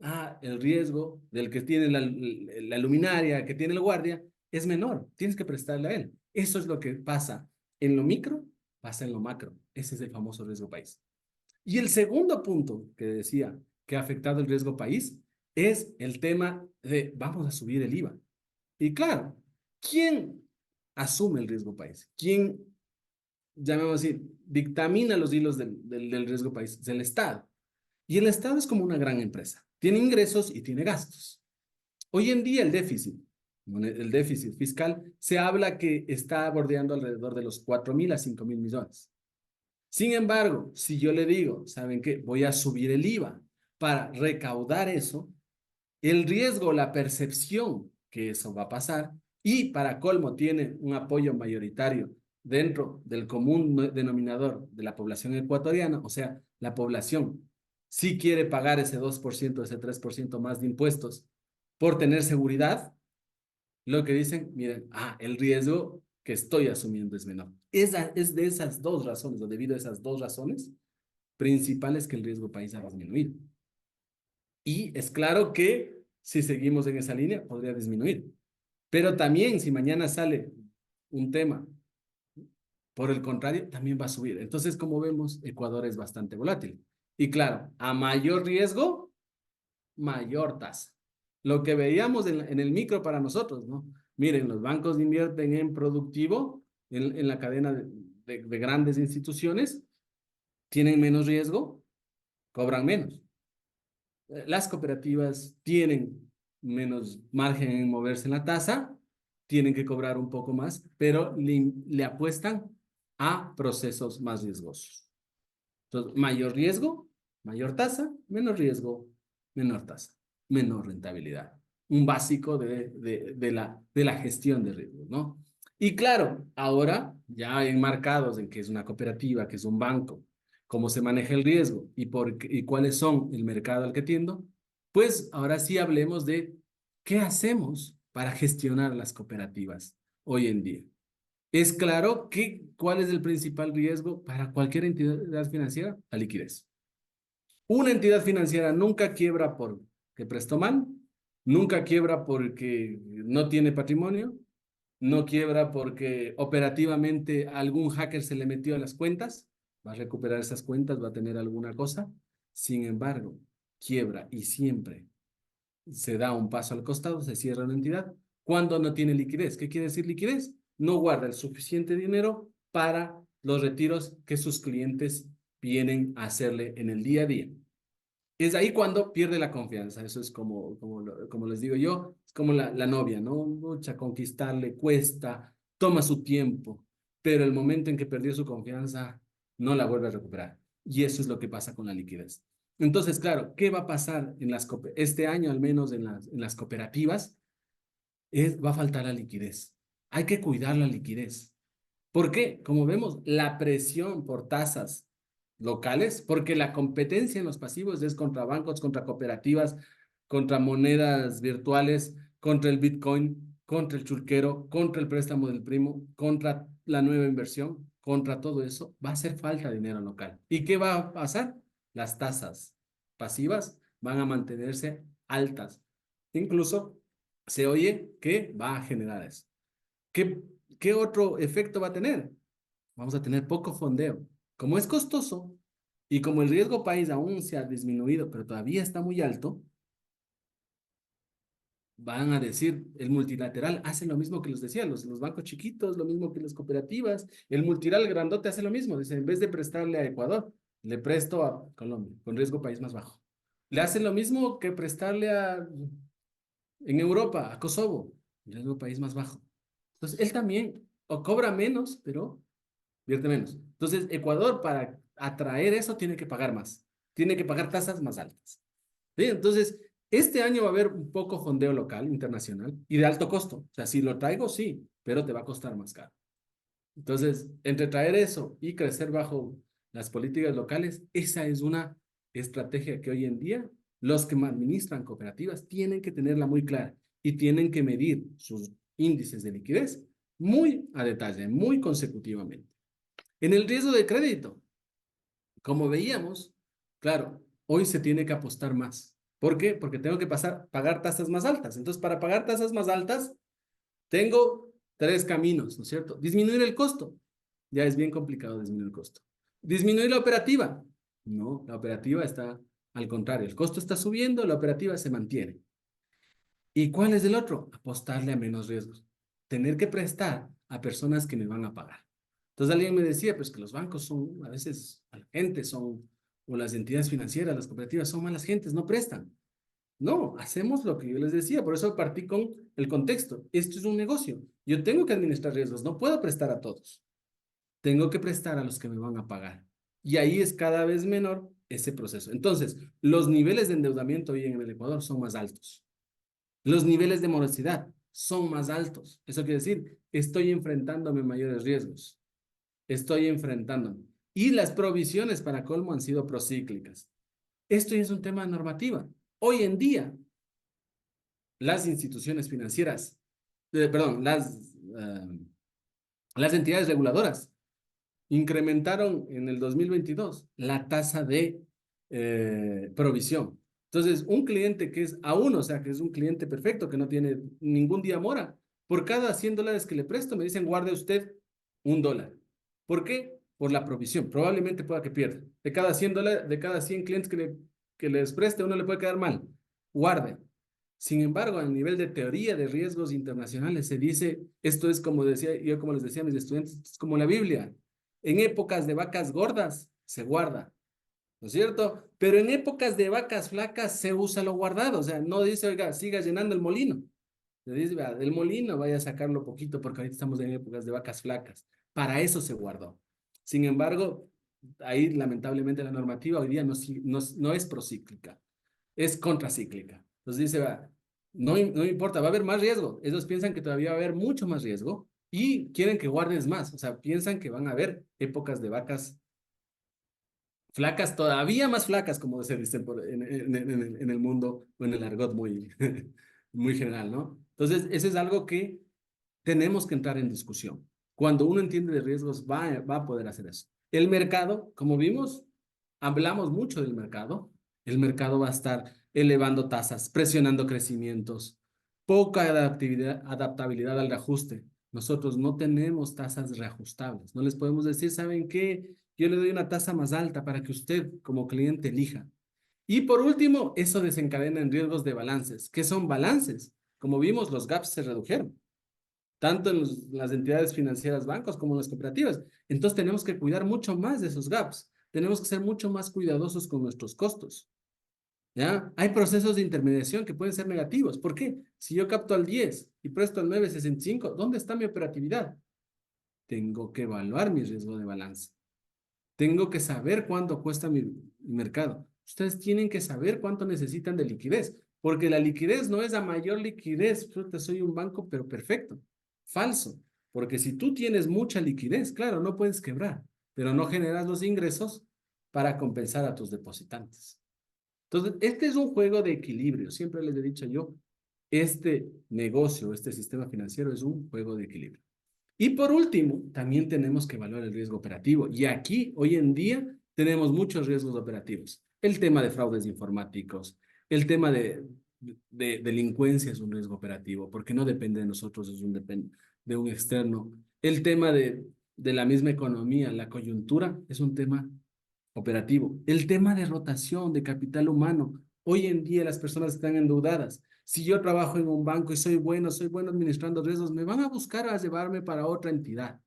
Ah, el riesgo del que tiene la luminaria, que tiene el guardia, es menor. Tienes que prestarle a él. Eso es lo que pasa en lo micro, pasa en lo macro. Ese es el famoso riesgo país. Y el segundo punto que decía que ha afectado el riesgo país es el tema de vamos a subir el IVA. Y claro, ¿quién asume el riesgo país? ¿Quién, llamémoslo así, dictamina los hilos del riesgo país? Es el Estado. Y el Estado es como una gran empresa. Tiene ingresos y tiene gastos. Hoy en día el déficit fiscal, se habla que está bordeando alrededor de los 4.000 a 5.000 millones. Sin embargo, si yo le digo, ¿saben qué? Voy a subir el IVA para recaudar eso, el riesgo, la percepción que eso va a pasar, y para colmo tiene un apoyo mayoritario dentro del común denominador de la población ecuatoriana, o sea, la población sí quiere pagar ese 2%, ese 3% más de impuestos por tener seguridad, lo que dicen, miren, el riesgo que estoy asumiendo es menor. Es de esas dos razones, o debido a esas dos razones principales que el riesgo país ha disminuido. Y es claro que si seguimos en esa línea, podría disminuir. Pero también si mañana sale un tema, por el contrario, también va a subir. Entonces, como vemos, Ecuador es bastante volátil. Y claro, a mayor riesgo, mayor tasa. Lo que veíamos en el micro para nosotros, ¿no? Miren, los bancos invierten en productivo, en la cadena de grandes instituciones, tienen menos riesgo, cobran menos. Las cooperativas tienen menos margen en moverse en la tasa, tienen que cobrar un poco más, pero le apuestan a procesos más riesgosos. Entonces, mayor riesgo, mayor tasa, menos riesgo, menor tasa, menor rentabilidad. Un básico de la gestión de riesgos, ¿no? Y claro, ahora ya enmarcados en que es una cooperativa, que es un banco, cómo se maneja el riesgo y cuáles son el mercado al que tiendo, pues ahora sí hablemos de qué hacemos para gestionar las cooperativas hoy en día. Es claro que cuál es el principal riesgo para cualquier entidad financiera, la liquidez. Una entidad financiera nunca quiebra porque prestó mal, nunca quiebra porque no tiene patrimonio, no quiebra porque operativamente algún hacker se le metió a las cuentas, va a recuperar esas cuentas, va a tener alguna cosa. Sin embargo, quiebra y siempre se da un paso al costado, se cierra una entidad cuando no tiene liquidez. ¿Qué quiere decir liquidez? No guarda el suficiente dinero para los retiros que sus clientes vienen a hacerle en el día a día. Es ahí cuando pierde la confianza. Eso es como les digo yo, es como la novia, ¿no? Mucha conquistarle cuesta, toma su tiempo, pero el momento en que perdió su confianza, no la vuelve a recuperar. Y eso es lo que pasa con la liquidez. Entonces, claro, ¿qué va a pasar este año, al menos en las cooperativas? Va a faltar la liquidez. Hay que cuidar la liquidez. ¿Por qué? Como vemos, la presión por tasas locales, porque la competencia en los pasivos es contra bancos, contra cooperativas, contra monedas virtuales, contra el Bitcoin, contra el chulquero, contra el préstamo del primo, contra la nueva inversión, contra todo eso, va a hacer falta dinero local. ¿Y qué va a pasar? Las tasas pasivas van a mantenerse altas. Incluso se oye que va a generar eso. ¿Qué, qué otro efecto va a tener? Vamos a tener poco fondeo. Como es costoso y como el riesgo país aún se ha disminuido, pero todavía está muy alto, van a decir, el multilateral hace lo mismo que los decía, los bancos chiquitos, lo mismo que las cooperativas, el multilateral grandote hace lo mismo, dice, en vez de prestarle a Ecuador, le presto a Colombia, con riesgo país más bajo. Le hacen lo mismo que prestarle en Europa, a Kosovo, riesgo país más bajo. Entonces, él también, o cobra menos, pero vierte menos. Entonces, Ecuador, para atraer eso, tiene que pagar más. Tiene que pagar tasas más altas. ¿Sí? Entonces, este año va a haber un poco fondeo local, internacional, y de alto costo. O sea, si lo traigo, sí, pero te va a costar más caro. Entonces, entre traer eso y crecer bajo las políticas locales, esa es una estrategia que hoy en día los que administran cooperativas tienen que tenerla muy clara y tienen que medir sus índices de liquidez muy a detalle, muy consecutivamente. En el riesgo de crédito, como veíamos, claro, hoy se tiene que apostar más. ¿Por qué? Porque tengo que pagar tasas más altas. Entonces, para pagar tasas más altas, tengo tres caminos, ¿no es cierto? Disminuir el costo. Ya es bien complicado disminuir el costo. Disminuir la operativa. No, la operativa está al contrario. El costo está subiendo, la operativa se mantiene. ¿Y cuál es el otro? Apostarle a menos riesgos. Tener que prestar a personas que me van a pagar. Entonces alguien me decía, pues que los bancos son, a veces, a la gente son, o las entidades financieras, las cooperativas son malas gentes, no prestan. No, hacemos lo que yo les decía, por eso partí con el contexto. Esto es un negocio. Yo tengo que administrar riesgos, no puedo prestar a todos. Tengo que prestar a los que me van a pagar. Y ahí es cada vez menor ese proceso. Entonces, los niveles de endeudamiento hoy en el Ecuador son más altos. Los niveles de morosidad son más altos. Eso quiere decir, estoy enfrentándome a mayores riesgos. Estoy enfrentándome. Y las provisiones para colmo han sido procíclicas. Esto es un tema de normativa. Hoy en día, las instituciones financieras, perdón, las entidades reguladoras incrementaron en el 2022 la tasa de provisión. Entonces, un cliente que es A1, o sea, que es un cliente perfecto, que no tiene ningún día mora, por cada $100 que le presto, me dicen, guarde usted $1. ¿Por qué? Por la provisión. Probablemente pueda que pierda. De cada 100 clientes que les preste, uno le puede quedar mal. Guarde. Sin embargo, a nivel de teoría de riesgos internacionales se dice, esto es como decía, yo como les decía a mis estudiantes, es como la Biblia. En épocas de vacas gordas se guarda, ¿no es cierto? Pero en épocas de vacas flacas se usa lo guardado, o sea, no dice, oiga, siga llenando el molino. Le dice, vea, del molino vaya a sacarlo poquito porque ahorita estamos en épocas de vacas flacas. Para eso se guardó. Sin embargo, ahí lamentablemente la normativa hoy día no es procíclica, es contracíclica. Entonces dice, va, no importa, va a haber más riesgo. Ellos piensan que todavía va a haber mucho más riesgo y quieren que guardes más. O sea, piensan que van a haber épocas de vacas flacas, todavía más flacas, como se dice en el mundo o en el argot muy, muy general, ¿no? Entonces, eso es algo que tenemos que entrar en discusión. Cuando uno entiende de riesgos, va a poder hacer eso. El mercado, como vimos, hablamos mucho del mercado. El mercado va a estar elevando tasas, presionando crecimientos, poca adaptabilidad al reajuste. Nosotros no tenemos tasas reajustables. No les podemos decir, ¿saben qué? Yo le doy una tasa más alta para que usted como cliente elija. Y por último, eso desencadena en riesgos de balances. ¿Qué son balances? Como vimos, los gaps se redujeron tanto en las entidades financieras, bancos, como en las cooperativas. Entonces tenemos que cuidar mucho más de esos gaps. Tenemos que ser mucho más cuidadosos con nuestros costos. ¿Ya? Hay procesos de intermediación que pueden ser negativos. ¿Por qué? Si yo capto al 10 y presto al 9,65, ¿dónde está mi operatividad? Tengo que evaluar mi riesgo de balance. Tengo que saber cuánto cuesta mi mercado. Ustedes tienen que saber cuánto necesitan de liquidez, porque la liquidez no es la mayor liquidez. Yo te soy un banco, pero perfecto. Falso, porque si tú tienes mucha liquidez, claro, no puedes quebrar, pero no generas los ingresos para compensar a tus depositantes. Entonces, este es un juego de equilibrio. Siempre les he dicho yo, este negocio, este sistema financiero es un juego de equilibrio. Y por último, también tenemos que evaluar el riesgo operativo. Y aquí, hoy en día, tenemos muchos riesgos operativos. El tema de fraudes informáticos, el tema de delincuencia es un riesgo operativo, porque no depende de nosotros, es de un externo. El tema de la misma economía, la coyuntura, es un tema operativo. El tema de rotación de capital humano. Hoy en día las personas están endeudadas. Si yo trabajo en un banco y soy bueno administrando riesgos, me van a buscar a llevarme para otra entidad.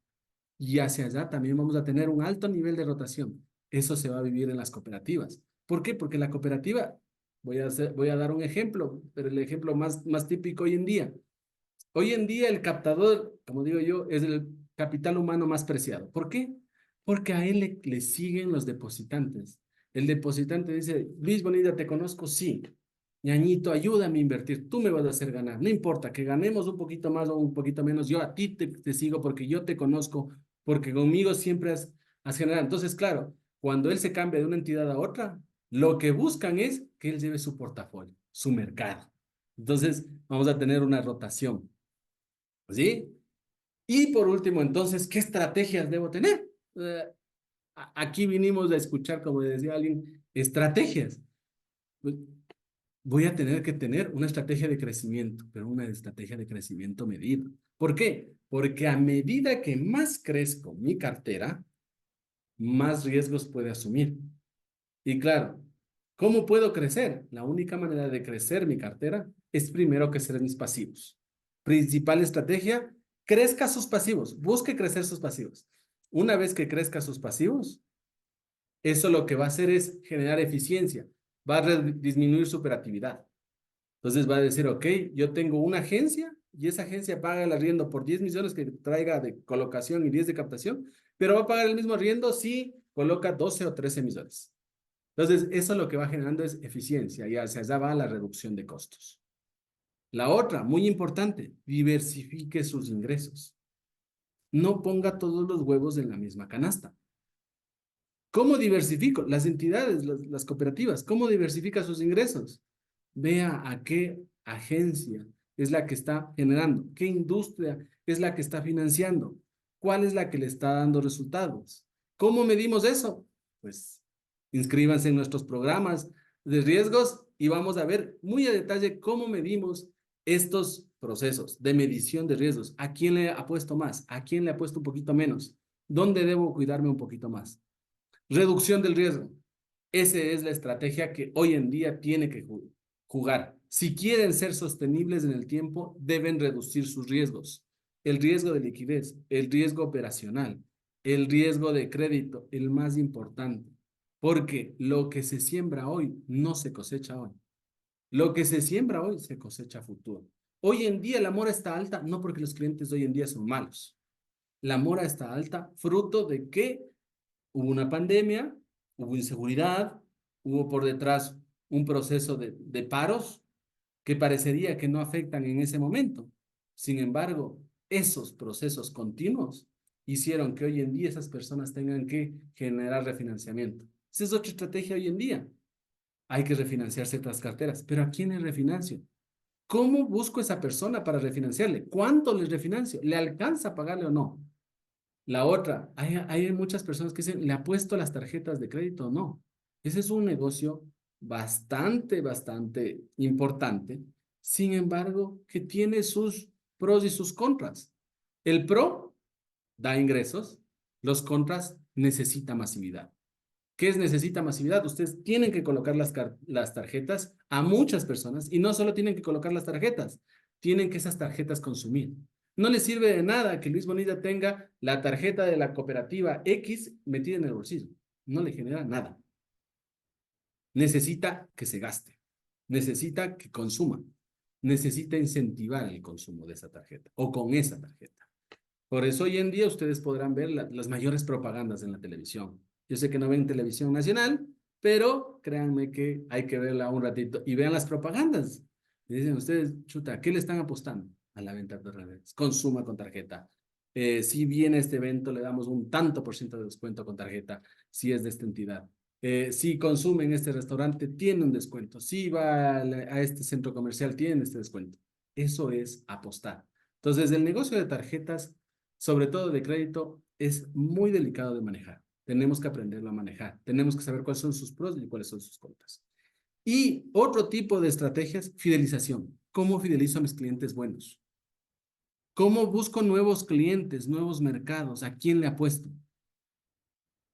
Y hacia allá también vamos a tener un alto nivel de rotación. Eso se va a vivir en las cooperativas. ¿Por qué? Porque la cooperativa, voy a dar un ejemplo, pero el ejemplo más típico hoy en día. Hoy en día el captador, como digo yo, es el capital humano más preciado. ¿Por qué? Porque a él le siguen los depositantes. El depositante dice, Luis Bonilla, ¿te conozco? Sí. Ñañito, ayúdame a invertir, tú me vas a hacer ganar. No importa que ganemos un poquito más o un poquito menos, yo a ti te sigo porque yo te conozco, porque conmigo siempre has generado. Entonces, claro, cuando él se cambia de una entidad a otra, lo que buscan es que él lleve su portafolio, su mercado. Entonces, vamos a tener una rotación. ¿Sí? Y por último, entonces, ¿qué estrategias debo tener? Aquí vinimos a escuchar, como decía alguien, estrategias. Pues, voy a tener que tener una estrategia de crecimiento, pero una estrategia de crecimiento medido. ¿Por qué? Porque a medida que más crezco mi cartera, más riesgos puede asumir. Y claro, ¿cómo puedo crecer? La única manera de crecer mi cartera es primero crecer mis pasivos. Principal estrategia, crezca sus pasivos, busque crecer sus pasivos. Una vez que crezca sus pasivos, eso lo que va a hacer es generar eficiencia, va a disminuir su operatividad. Entonces va a decir, ok, yo tengo una agencia y esa agencia paga el arriendo por 10 millones que traiga de colocación y 10 de captación, pero va a pagar el mismo arriendo si coloca 12 o 13 millones. Entonces, eso lo que va generando es eficiencia y hacia allá va la reducción de costos. La otra, muy importante, diversifique sus ingresos. No ponga todos los huevos en la misma canasta. ¿Cómo diversifico? Las entidades, las cooperativas, ¿cómo diversifica sus ingresos? Vea a qué agencia es la que está generando, qué industria es la que está financiando, cuál es la que le está dando resultados. ¿Cómo medimos eso? Pues inscríbanse en nuestros programas de riesgos y vamos a ver muy a detalle cómo medimos estos procesos de medición de riesgos. ¿A quién le ha puesto más? ¿A quién le ha puesto un poquito menos? ¿Dónde debo cuidarme un poquito más? Reducción del riesgo. Esa es la estrategia que hoy en día tiene que jugar. Si quieren ser sostenibles en el tiempo, deben reducir sus riesgos. El riesgo de liquidez, el riesgo operacional, el riesgo de crédito, el más importante. Porque lo que se siembra hoy no se cosecha hoy. Lo que se siembra hoy se cosecha a futuro. Hoy en día la mora está alta, no porque los clientes de hoy en día son malos. La mora está alta fruto de que hubo una pandemia, hubo inseguridad, hubo por detrás un proceso de paros que parecería que no afectan en ese momento. Sin embargo, esos procesos continuos hicieron que hoy en día esas personas tengan que generar refinanciamiento. Esa es otra estrategia hoy en día. Hay que refinanciar ciertas carteras, pero ¿a quién le refinancio? ¿Cómo busco esa persona para refinanciarle? ¿Cuánto le refinancio? ¿Le alcanza a pagarle o no? La otra, hay muchas personas que dicen, ¿le apuesto las tarjetas de crédito o no? Ese es un negocio bastante importante, sin embargo, que tiene sus pros y sus contras. El pro da ingresos, los contras necesita masividad. ¿Qué es necesita masividad? Ustedes tienen que colocar las tarjetas a muchas personas y no solo tienen que colocar las tarjetas, tienen que esas tarjetas consumir. No le sirve de nada que Luis Bonilla tenga la tarjeta de la cooperativa X metida en el bolsillo. No le genera nada. Necesita que se gaste, necesita que consuma, necesita incentivar el consumo de esa tarjeta o con esa tarjeta. Por eso hoy en día ustedes podrán ver las mayores propagandas en la televisión. Yo sé que no ven televisión nacional, pero créanme que hay que verla un ratito y vean las propagandas. Y dicen ustedes, chuta, ¿a qué le están apostando? A la venta de redes. Consuma con tarjeta. Si viene este evento, le damos un tanto por ciento de descuento con tarjeta, si es de esta entidad. Si consume en este restaurante, tiene un descuento. Si va a este centro comercial, tiene este descuento. Eso es apostar. Entonces, el negocio de tarjetas, sobre todo de crédito, es muy delicado de manejar. Tenemos que aprenderlo a manejar. Tenemos que saber cuáles son sus pros y cuáles son sus contras. Y otro tipo de estrategias, fidelización. ¿Cómo fidelizo a mis clientes buenos? ¿Cómo busco nuevos clientes, nuevos mercados? ¿A quién le apuesto?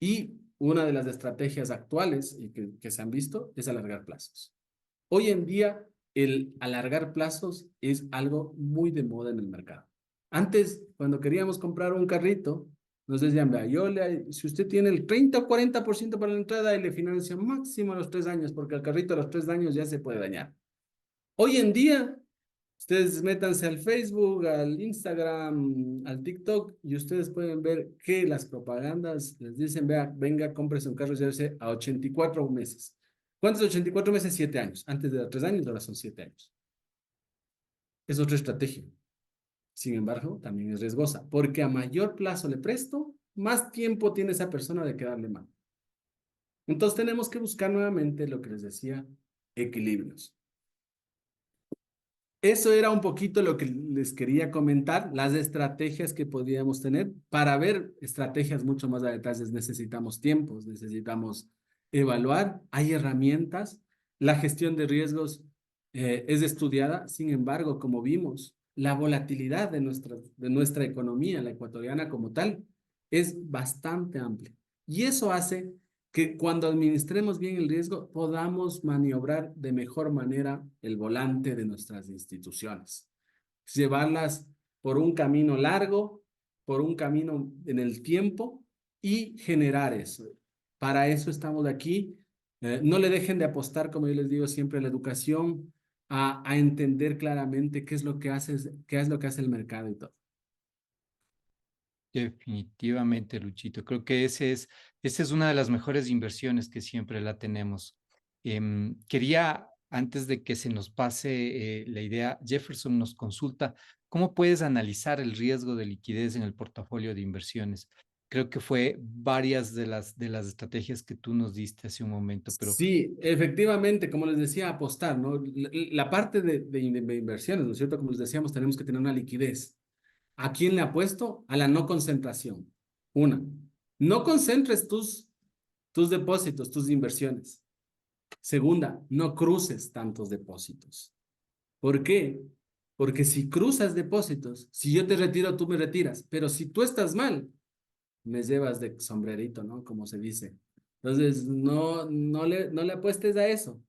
Y una de las estrategias actuales y que se han visto es alargar plazos. Hoy en día, el alargar plazos es algo muy de moda en el mercado. Antes, cuando queríamos comprar un carrito, nos decían, vea, si usted tiene el 30 o 40% para la entrada y le financia máximo a los 3 años, porque el carrito a los 3 años ya se puede dañar. Hoy en día, ustedes métanse al Facebook, al Instagram, al TikTok y ustedes pueden ver que las propagandas les dicen, vea, venga, cómprese un carro y llévese a 84 meses. ¿Cuántos 84 meses? 7 años. Antes de 3 años, ahora son 7 años. Es otra estrategia. Sin embargo, también es riesgosa, porque a mayor plazo le presto, más tiempo tiene esa persona de quedarle mal. Entonces tenemos que buscar nuevamente lo que les decía, equilibrios. Eso era un poquito lo que les quería comentar, las estrategias que podríamos tener. Para ver estrategias mucho más a detalle necesitamos tiempos, necesitamos evaluar, hay herramientas, la gestión de riesgos es estudiada, sin embargo, como vimos, la volatilidad de nuestra economía, la ecuatoriana como tal, es bastante amplia. Y eso hace que cuando administremos bien el riesgo podamos maniobrar de mejor manera el volante de nuestras instituciones. Llevarlas por un camino largo, por un camino en el tiempo y generar eso. Para eso estamos aquí. No le dejen de apostar, como yo les digo siempre, a la educación, a entender claramente qué es lo que hace el mercado y todo. Definitivamente, Luchito. Creo que esa es una de las mejores inversiones que siempre la tenemos. Quería, antes de que se nos pase la idea, Jefferson nos consulta, ¿cómo puedes analizar el riesgo de liquidez en el portafolio de inversiones? Creo que fue varias de las estrategias que tú nos diste hace un momento, pero Sí, efectivamente, como les decía, apostar, ¿no? La parte de inversiones, ¿no es cierto? Como les decíamos, tenemos que tener una liquidez. ¿A quién le apuesto? A la no concentración. Una, no concentres tus depósitos, tus inversiones. Segunda, no cruces tantos depósitos. ¿Por qué? Porque si cruzas depósitos, si yo te retiro, tú me retiras, pero si tú estás mal, me llevas de sombrerito, ¿no? Como se dice. Entonces, no le apuestes a eso.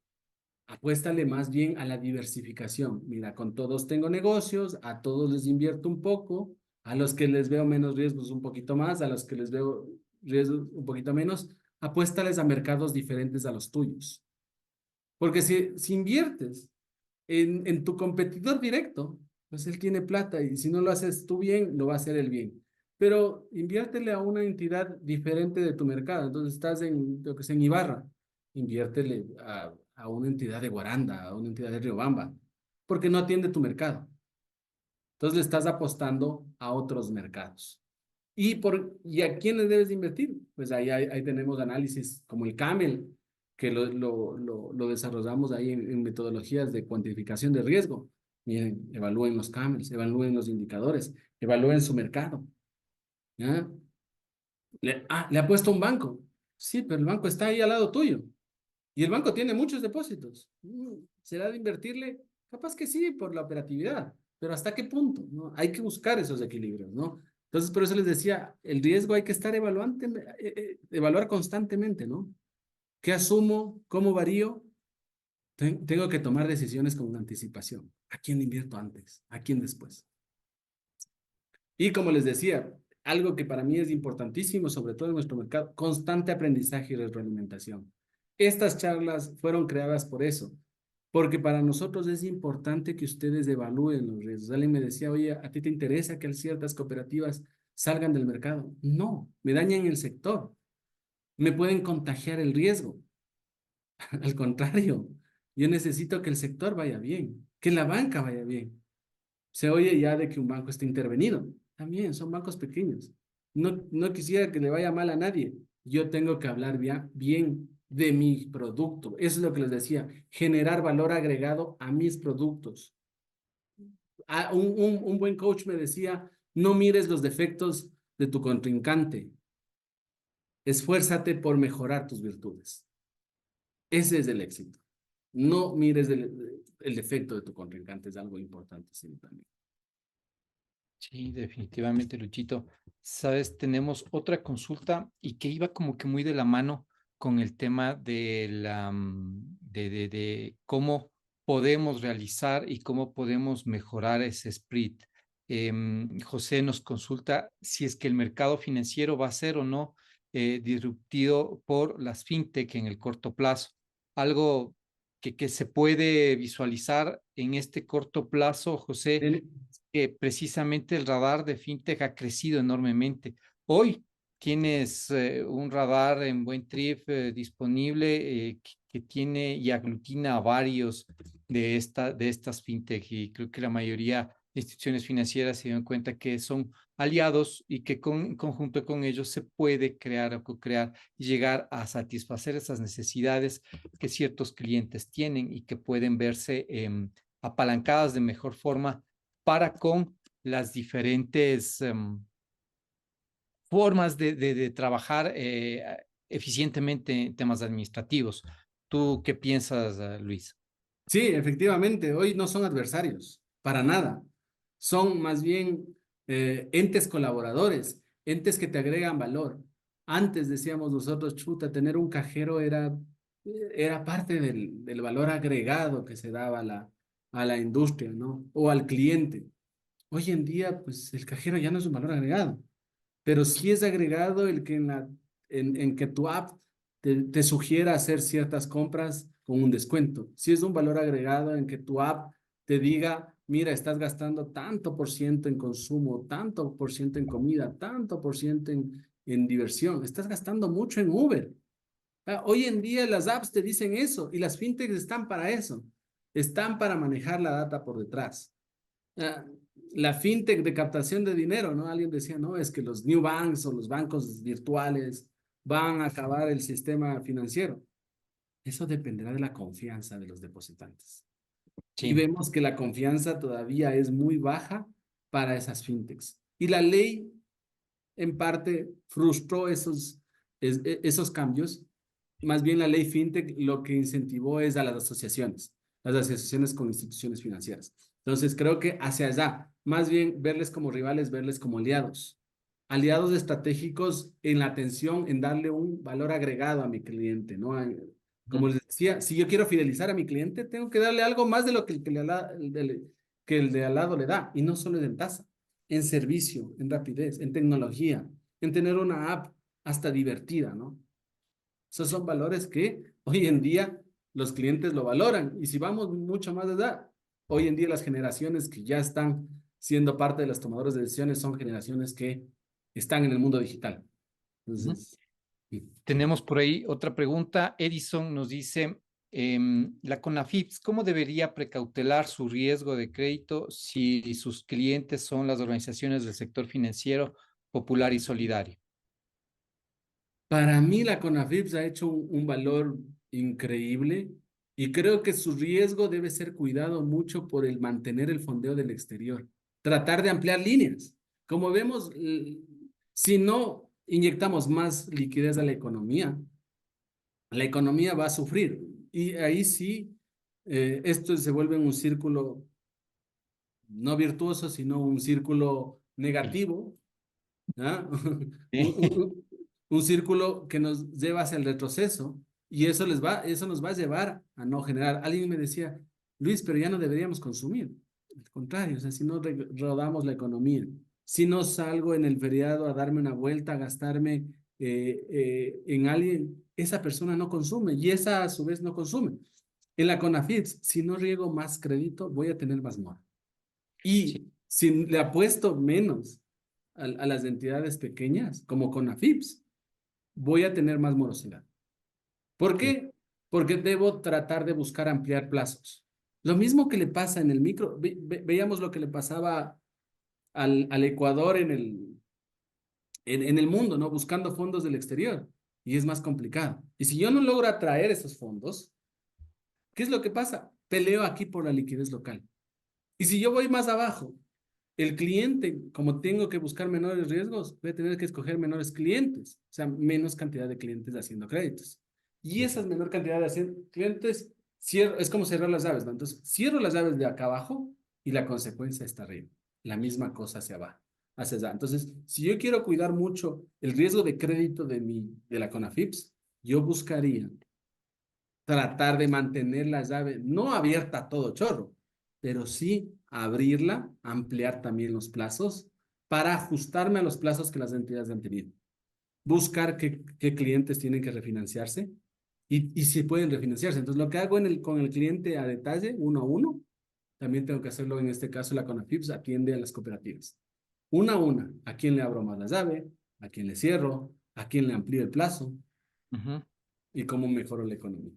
Apuéstale más bien a la diversificación. Mira, con todos tengo negocios, a todos les invierto un poco, a los que les veo menos riesgos un poquito más, a los que les veo riesgos un poquito menos, apuéstales a mercados diferentes a los tuyos. Porque si inviertes en tu competidor directo, pues él tiene plata y si no lo haces tú bien, lo va a hacer él bien. Pero inviértele a una entidad diferente de tu mercado. Entonces estás lo que sé, en Ibarra, inviértele a una entidad de Guaranda, a una entidad de Riobamba, porque no atiende tu mercado. Entonces le estás apostando a otros mercados. ¿Y a quiénes debes de invertir? Pues ahí tenemos análisis como el CAMEL, que lo desarrollamos ahí en metodologías de cuantificación de riesgo. Miren, evalúen los CAMELs, evalúen los indicadores, evalúen su mercado. ¿Ya? Le ha puesto un banco. Sí, pero el banco está ahí al lado tuyo. Y el banco tiene muchos depósitos. ¿Será de invertirle? Capaz que sí, por la operatividad, pero ¿hasta qué punto? ¿No? Hay que buscar esos equilibrios, ¿no? Entonces, por eso les decía, el riesgo hay que estar evaluar constantemente, ¿no? ¿Qué asumo? ¿Cómo varío? Tengo que tomar decisiones con anticipación. ¿A quién invierto antes? ¿A quién después? Y como les decía, algo que para mí es importantísimo, sobre todo en nuestro mercado, constante aprendizaje y retroalimentación. Estas charlas fueron creadas por eso, porque para nosotros es importante que ustedes evalúen los riesgos. Alguien me decía, oye, ¿a ti te interesa que ciertas cooperativas salgan del mercado? No, me dañan el sector. me pueden contagiar el riesgo. Al contrario, yo necesito que el sector vaya bien, que la banca vaya bien. Se oye ya de que un banco está intervenido. También son bancos pequeños. No quisiera que le vaya mal a nadie. Yo tengo que hablar bien de mi producto. Eso es lo que les decía, generar valor agregado a mis productos. Un buen coach me decía, no mires los defectos de tu contrincante, esfuérzate por mejorar tus virtudes. Ese es el éxito. No mires el defecto de tu contrincante, es algo importantísimo también. Sí, definitivamente, Luchito. Sabes, tenemos otra consulta y que iba como que muy de la mano con el tema de de cómo podemos realizar y cómo podemos mejorar ese split. José nos consulta si es que el mercado financiero va a ser o no disruptido por las fintech en el corto plazo. Algo que se puede visualizar en este corto plazo, José, En- que precisamente el radar de fintech ha crecido enormemente. Hoy tienes un radar en Buen Trip disponible que tiene y aglutina a varios de estas fintech, y creo que la mayoría de instituciones financieras se dan cuenta que son aliados y que en conjunto con ellos se puede crear o co-crear y llegar a satisfacer esas necesidades que ciertos clientes tienen y que pueden verse apalancadas de mejor forma para con las diferentes formas de trabajar eficientemente en temas administrativos. ¿Tú qué piensas, Luis? sí, efectivamente, hoy no son adversarios, para nada. Son más bien entes colaboradores, entes que te agregan valor. Antes decíamos nosotros, chuta, tener un cajero era parte del valor agregado que se daba a la industria, ¿no? O al cliente. Hoy en día, pues el cajero ya no es un valor agregado, pero sí es agregado el que en que tu app te sugiera hacer ciertas compras con un descuento. Sí es un valor agregado en que tu app te diga, mira, estás gastando tanto por ciento en consumo, tanto por ciento en comida, tanto por ciento en diversión, estás gastando mucho en Uber. Hoy en día las apps te dicen eso y las fintechs están para eso, están para manejar la data por detrás. ah, la fintech de captación de dinero, ¿no? Alguien decía, no, es que los new banks o los bancos virtuales van a acabar el sistema financiero. Eso dependerá de la confianza de los depositantes. Y Sí. vemos que la confianza todavía es muy baja para esas fintechs. Y la ley, en parte, frustró esos cambios. Más bien la ley fintech lo que incentivó es a las asociaciones con instituciones financieras. Entonces creo que hacia allá, más bien verles como rivales, verles como aliados. Aliados estratégicos en la atención, en darle un valor agregado a mi cliente, ¿no? Como Ujú. les decía, si yo quiero fidelizar a mi cliente, tengo que darle algo más de lo que que el de al lado le da, y no solo en tasa, en servicio, en rapidez, en tecnología, en tener una app hasta divertida, ¿no? Esos son valores que hoy en día los clientes lo valoran. Y si vamos mucho más allá, hoy en día las generaciones que ya están siendo parte de los tomadores de decisiones son generaciones que están en el mundo digital. Ujú. Entonces, sí. Tenemos por ahí otra pregunta. Edison nos dice, la CONAFIPS, ¿cómo debería precautelar su riesgo de crédito si sus clientes son las organizaciones del sector financiero popular y solidario? Para mí la CONAFIPS ha hecho un valor increíble y creo que su riesgo debe ser cuidado mucho por el mantener el fondeo del exterior, tratar de ampliar líneas. Como vemos, si no inyectamos más liquidez a la economía va a sufrir. Y ahí sí, esto se vuelve un círculo no virtuoso, sino un círculo negativo, ¿ah? Un, Sí. un círculo que nos lleva hacia el retroceso y eso nos va a llevar a no generar. Alguien me decía, Luis, pero ya no deberíamos consumir. Al contrario, o sea, si no rodamos la economía, si no salgo en el feriado a darme una vuelta, a gastarme en alguien, esa persona no consume y esa a su vez no consume. En la CONAFIPS, si no riego más crédito, voy a tener más mora. Sí. Y si le apuesto menos a las entidades pequeñas, como CONAFIPS, voy a tener más morosidad. ¿Por Sí. qué? Porque debo tratar de buscar ampliar plazos. Lo mismo que le pasa en el micro, veíamos lo que le pasaba al Ecuador en el mundo, ¿no? Buscando fondos del exterior. Y es más complicado. Y si yo no logro atraer esos fondos, ¿qué es lo que pasa? Peleo aquí por la liquidez local. Y si yo voy más abajo, el cliente, como tengo que buscar menores riesgos, voy a tener que escoger menores clientes, o sea, menos cantidad de clientes haciendo créditos. Y esas menor cantidad de clientes, es como cerrar las llaves, ¿no? Entonces, cierro las llaves de acá abajo y la consecuencia está arriba. La misma cosa hacia abajo, hacia allá. Entonces, si yo quiero cuidar mucho el riesgo de crédito de la CONAFIPS, yo buscaría tratar de mantener la llave no abierta a todo chorro, pero sí abrirla, ampliar también los plazos para ajustarme a los plazos que las entidades han tenido. Buscar qué clientes tienen que refinanciarse y si pueden refinanciarse. Entonces, lo que hago con el cliente a detalle, uno a uno, también tengo que hacerlo en este caso, la CONAFIPS atiende a las cooperativas. Una a una, ¿a quién le abro más la llave? ¿A quién le cierro? ¿A quién le amplío el plazo? Ujú. ¿Y cómo mejoro la economía?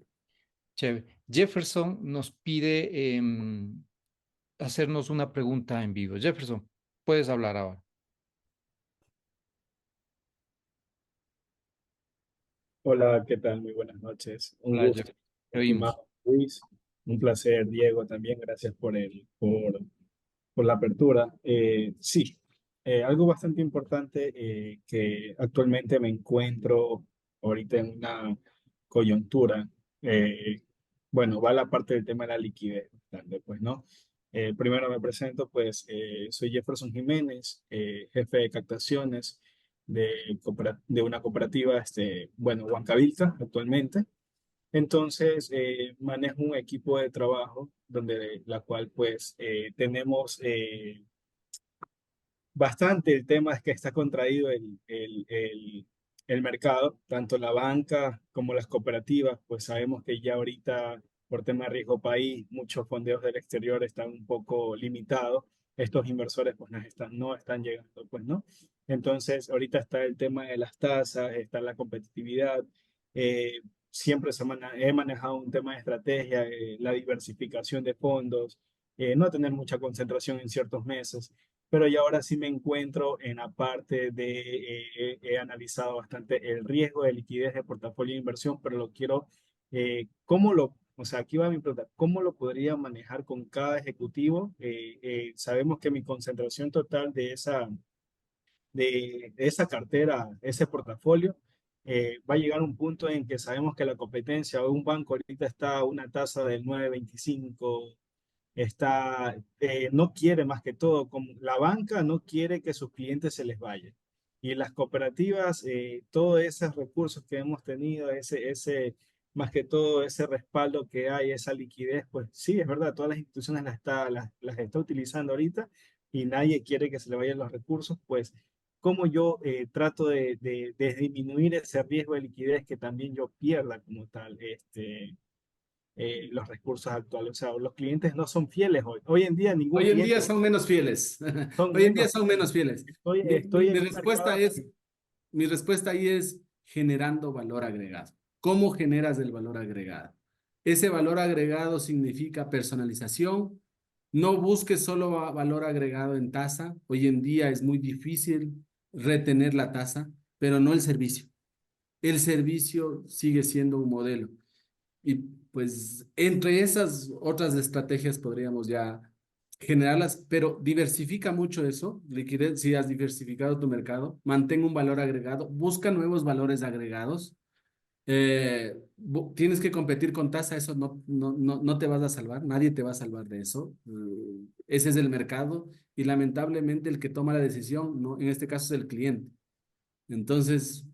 Chévere. Jefferson nos pide hacernos una pregunta en vivo. Jefferson, puedes hablar ahora. Hola, ¿qué tal? Muy buenas noches. Un Hola, gusto, Jefferson. Te oímos. estimado Luis. Un placer, Diego, también. Gracias por la apertura. Sí, algo bastante importante que actualmente me encuentro ahorita en una coyuntura. eh, bueno, va la parte del tema de la liquidez, bastante, pues, ¿no? Primero me presento, pues, soy Jefferson Jiménez, jefe de captaciones de una cooperativa, bueno, Huancavilca, actualmente. Entonces, manejo un equipo de trabajo donde la cual pues tenemos bastante el tema es que está contraído el mercado, tanto la banca como las cooperativas, pues sabemos que ya ahorita por tema de riesgo país, muchos fondeos del exterior están un poco limitados, estos inversores pues no están llegando, pues no. Entonces, ahorita está el tema de las tasas, está la competitividad, eh, siempre he manejado un tema de estrategia, la diversificación de fondos, no tener mucha concentración en ciertos meses, pero ya ahora sí me encuentro en la parte he analizado bastante el riesgo de liquidez de portafolio de inversión, pero lo quiero, o sea, aquí va mi pregunta, ¿cómo lo podría manejar con cada ejecutivo? Sabemos que mi concentración total de esa cartera, ese portafolio, va a llegar a un punto en que sabemos que la competencia o un banco ahorita está a una tasa del 9,25, no quiere más que todo, como la banca no quiere que sus clientes se les vayan. Y las cooperativas, todos esos recursos que hemos tenido, más que todo ese respaldo que hay, esa liquidez, pues sí, es verdad, todas las instituciones las está utilizando ahorita y nadie quiere que se le vayan los recursos, pues cómo yo trato de disminuir ese riesgo de liquidez que también yo pierda como tal, los recursos actuales. O sea, los clientes no son fieles hoy. Hoy en día ningún Hoy en día cliente son menos fieles. son Hoy en día menos son fieles. menos fieles. Estoy, Mi, mi- estoy mi en un respuesta mercado. es, mi respuesta ahí es generando valor agregado. ¿Cómo generas el valor agregado? Ese valor agregado significa personalización. No busques solo valor agregado en tasa. Hoy en día es muy difícil retener la tasa, pero no el servicio. El servicio sigue siendo un modelo. Y pues entre esas otras estrategias podríamos ya generarlas, pero diversifica mucho eso, liquidez, si has diversificado tu mercado, mantén un valor agregado, busca nuevos valores agregados. Tienes que competir con tasa, eso no te vas a salvar, nadie te va a salvar de eso. Ese es el mercado y lamentablemente el que toma la decisión, no, en este caso es el cliente. Entonces,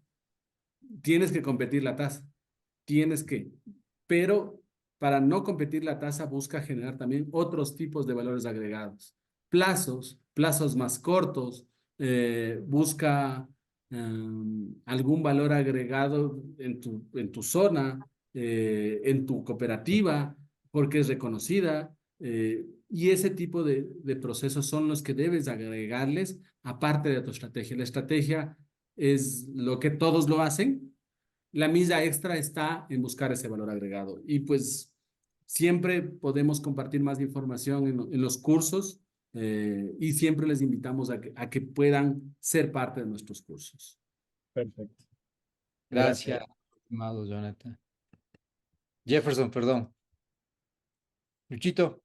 tienes que competir la tasa, tienes que, pero para no competir la tasa busca generar también otros tipos de valores agregados. Plazos más cortos, busca algún valor agregado en tu zona, en tu cooperativa, porque es reconocida. Y ese tipo de procesos son los que debes agregarles aparte de tu estrategia. La estrategia es lo que todos lo hacen, la milla extra está en buscar ese valor agregado. Y pues siempre podemos compartir más información en los cursos y siempre les invitamos a que puedan ser parte de nuestros cursos. Perfecto. Gracias, Gracias. estimado Jonathan. Jefferson, perdón. Luchito,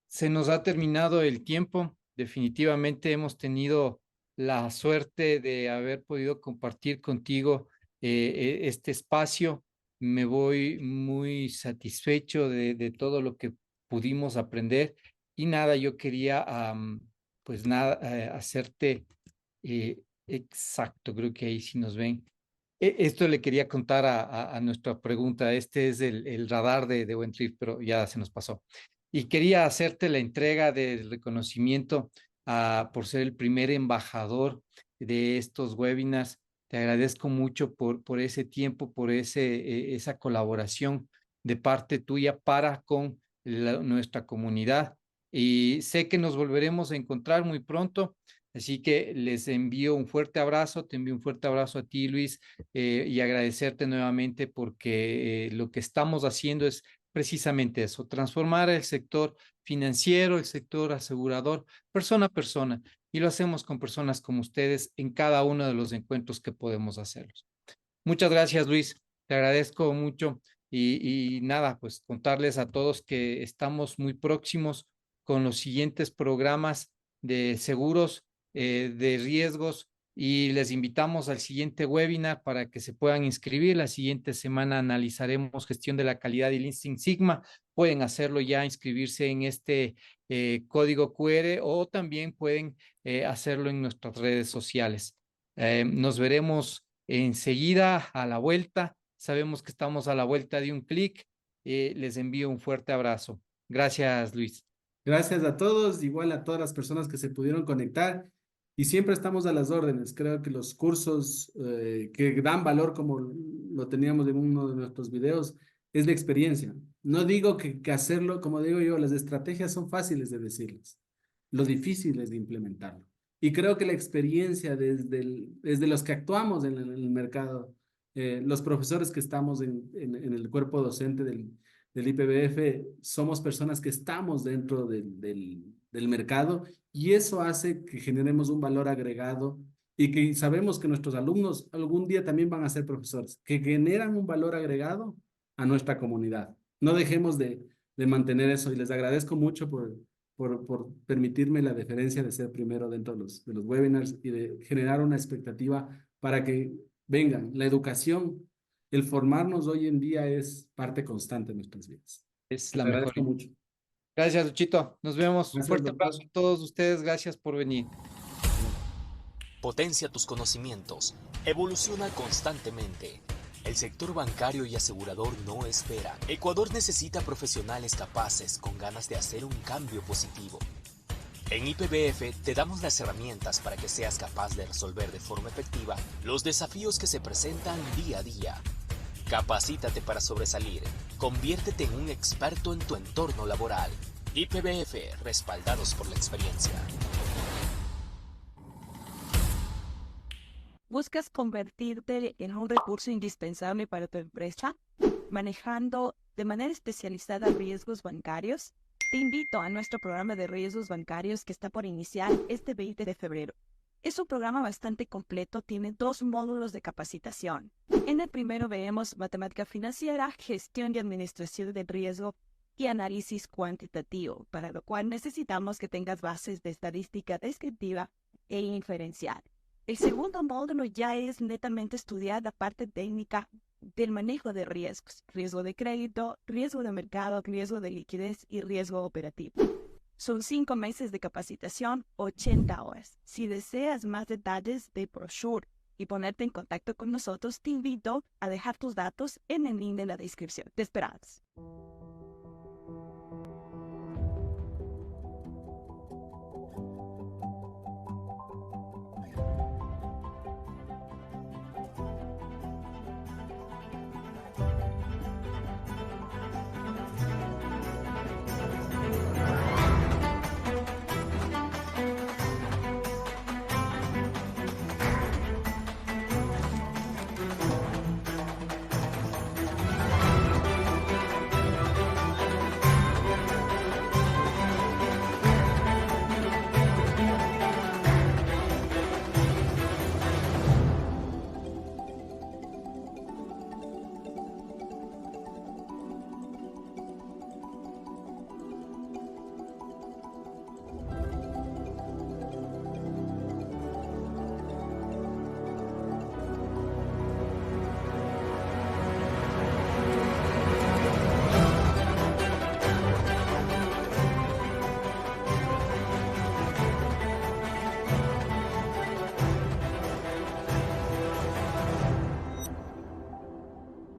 se nos ha terminado el tiempo. Definitivamente hemos tenido la suerte de haber podido compartir contigo este espacio. Me voy muy satisfecho de todo lo que pudimos aprender. Y nada, yo quería, pues nada, hacerte exacto, creo que ahí sí nos ven. Esto le quería contar a nuestra pregunta. Este es el radar de Buen Trip, pero ya se nos pasó. Y quería hacerte la entrega del reconocimiento por ser el primer embajador de estos webinars. Te agradezco mucho por ese tiempo, por esa colaboración de parte tuya para con nuestra comunidad. Y sé que nos volveremos a encontrar muy pronto. Así que les envío un fuerte abrazo, te envío un fuerte abrazo a ti, Luis, y agradecerte nuevamente porque lo que estamos haciendo es precisamente eso, transformar el sector financiero, el sector asegurador, persona a persona, y lo hacemos con personas como ustedes en cada uno de los encuentros que podemos hacerlos. Muchas gracias, Luis, te agradezco mucho y nada, pues contarles a todos que estamos muy próximos con los siguientes programas de seguros, de riesgos, y les invitamos al siguiente webinar para que se puedan inscribir. La siguiente semana analizaremos gestión de la calidad y Lean Six Sigma. Pueden hacerlo ya, inscribirse en este código QR o también pueden hacerlo en nuestras redes sociales. Nos veremos enseguida a la vuelta. Sabemos que estamos a la vuelta de un clic. Les envío un fuerte abrazo. Gracias, Luis. Gracias a todos, igual a todas las personas que se pudieron conectar y siempre estamos a las órdenes. Creo que los cursos que dan valor, como lo teníamos en uno de nuestros videos, es de experiencia. No digo que hacerlo, como digo yo, las estrategias son fáciles de decirlas, lo difícil es de implementarlo. Y creo que la experiencia desde los que actuamos en el mercado, los profesores que estamos en el cuerpo docente del IPBF, somos personas que estamos dentro del mercado y eso hace que generemos un valor agregado y que sabemos que nuestros alumnos algún día también van a ser profesores, que generan un valor agregado a nuestra comunidad. No dejemos de mantener eso y les agradezco mucho por permitirme la deferencia de ser primero dentro de los webinars y de generar una expectativa para que vengan. La educación, el formarnos hoy en día es parte constante de nuestras vidas. Es Les la mejor. agradezco mucho. Gracias, Luchito. Nos vemos. Un Gracias, fuerte doctor. abrazo a todos ustedes. Gracias por venir. Potencia tus conocimientos. Evoluciona constantemente. El sector bancario y asegurador no espera. Ecuador necesita profesionales capaces con ganas de hacer un cambio positivo. En IPBF te damos las herramientas para que seas capaz de resolver de forma efectiva los desafíos que se presentan día a día. Capacítate para sobresalir. Conviértete en un experto en tu entorno laboral. IPBF, respaldados por la experiencia. ¿Buscas convertirte en un recurso indispensable para tu empresa, manejando de manera especializada riesgos bancarios? Te invito a nuestro programa de riesgos bancarios que está por iniciar este 20 de febrero. Es un programa bastante completo, tiene 2 módulos de capacitación. En el primero vemos matemática financiera, gestión y administración del riesgo y análisis cuantitativo, para lo cual necesitamos que tengas bases de estadística descriptiva e inferencial. El segundo módulo ya es netamente estudiar la parte técnica del manejo de riesgos, riesgo de crédito, riesgo de mercado, riesgo de liquidez y riesgo operativo. Son 5 meses de capacitación, 80 horas. Si deseas más detalles de brochure y ponerte en contacto con nosotros, te invito a dejar tus datos en el link de la descripción. Te esperamos.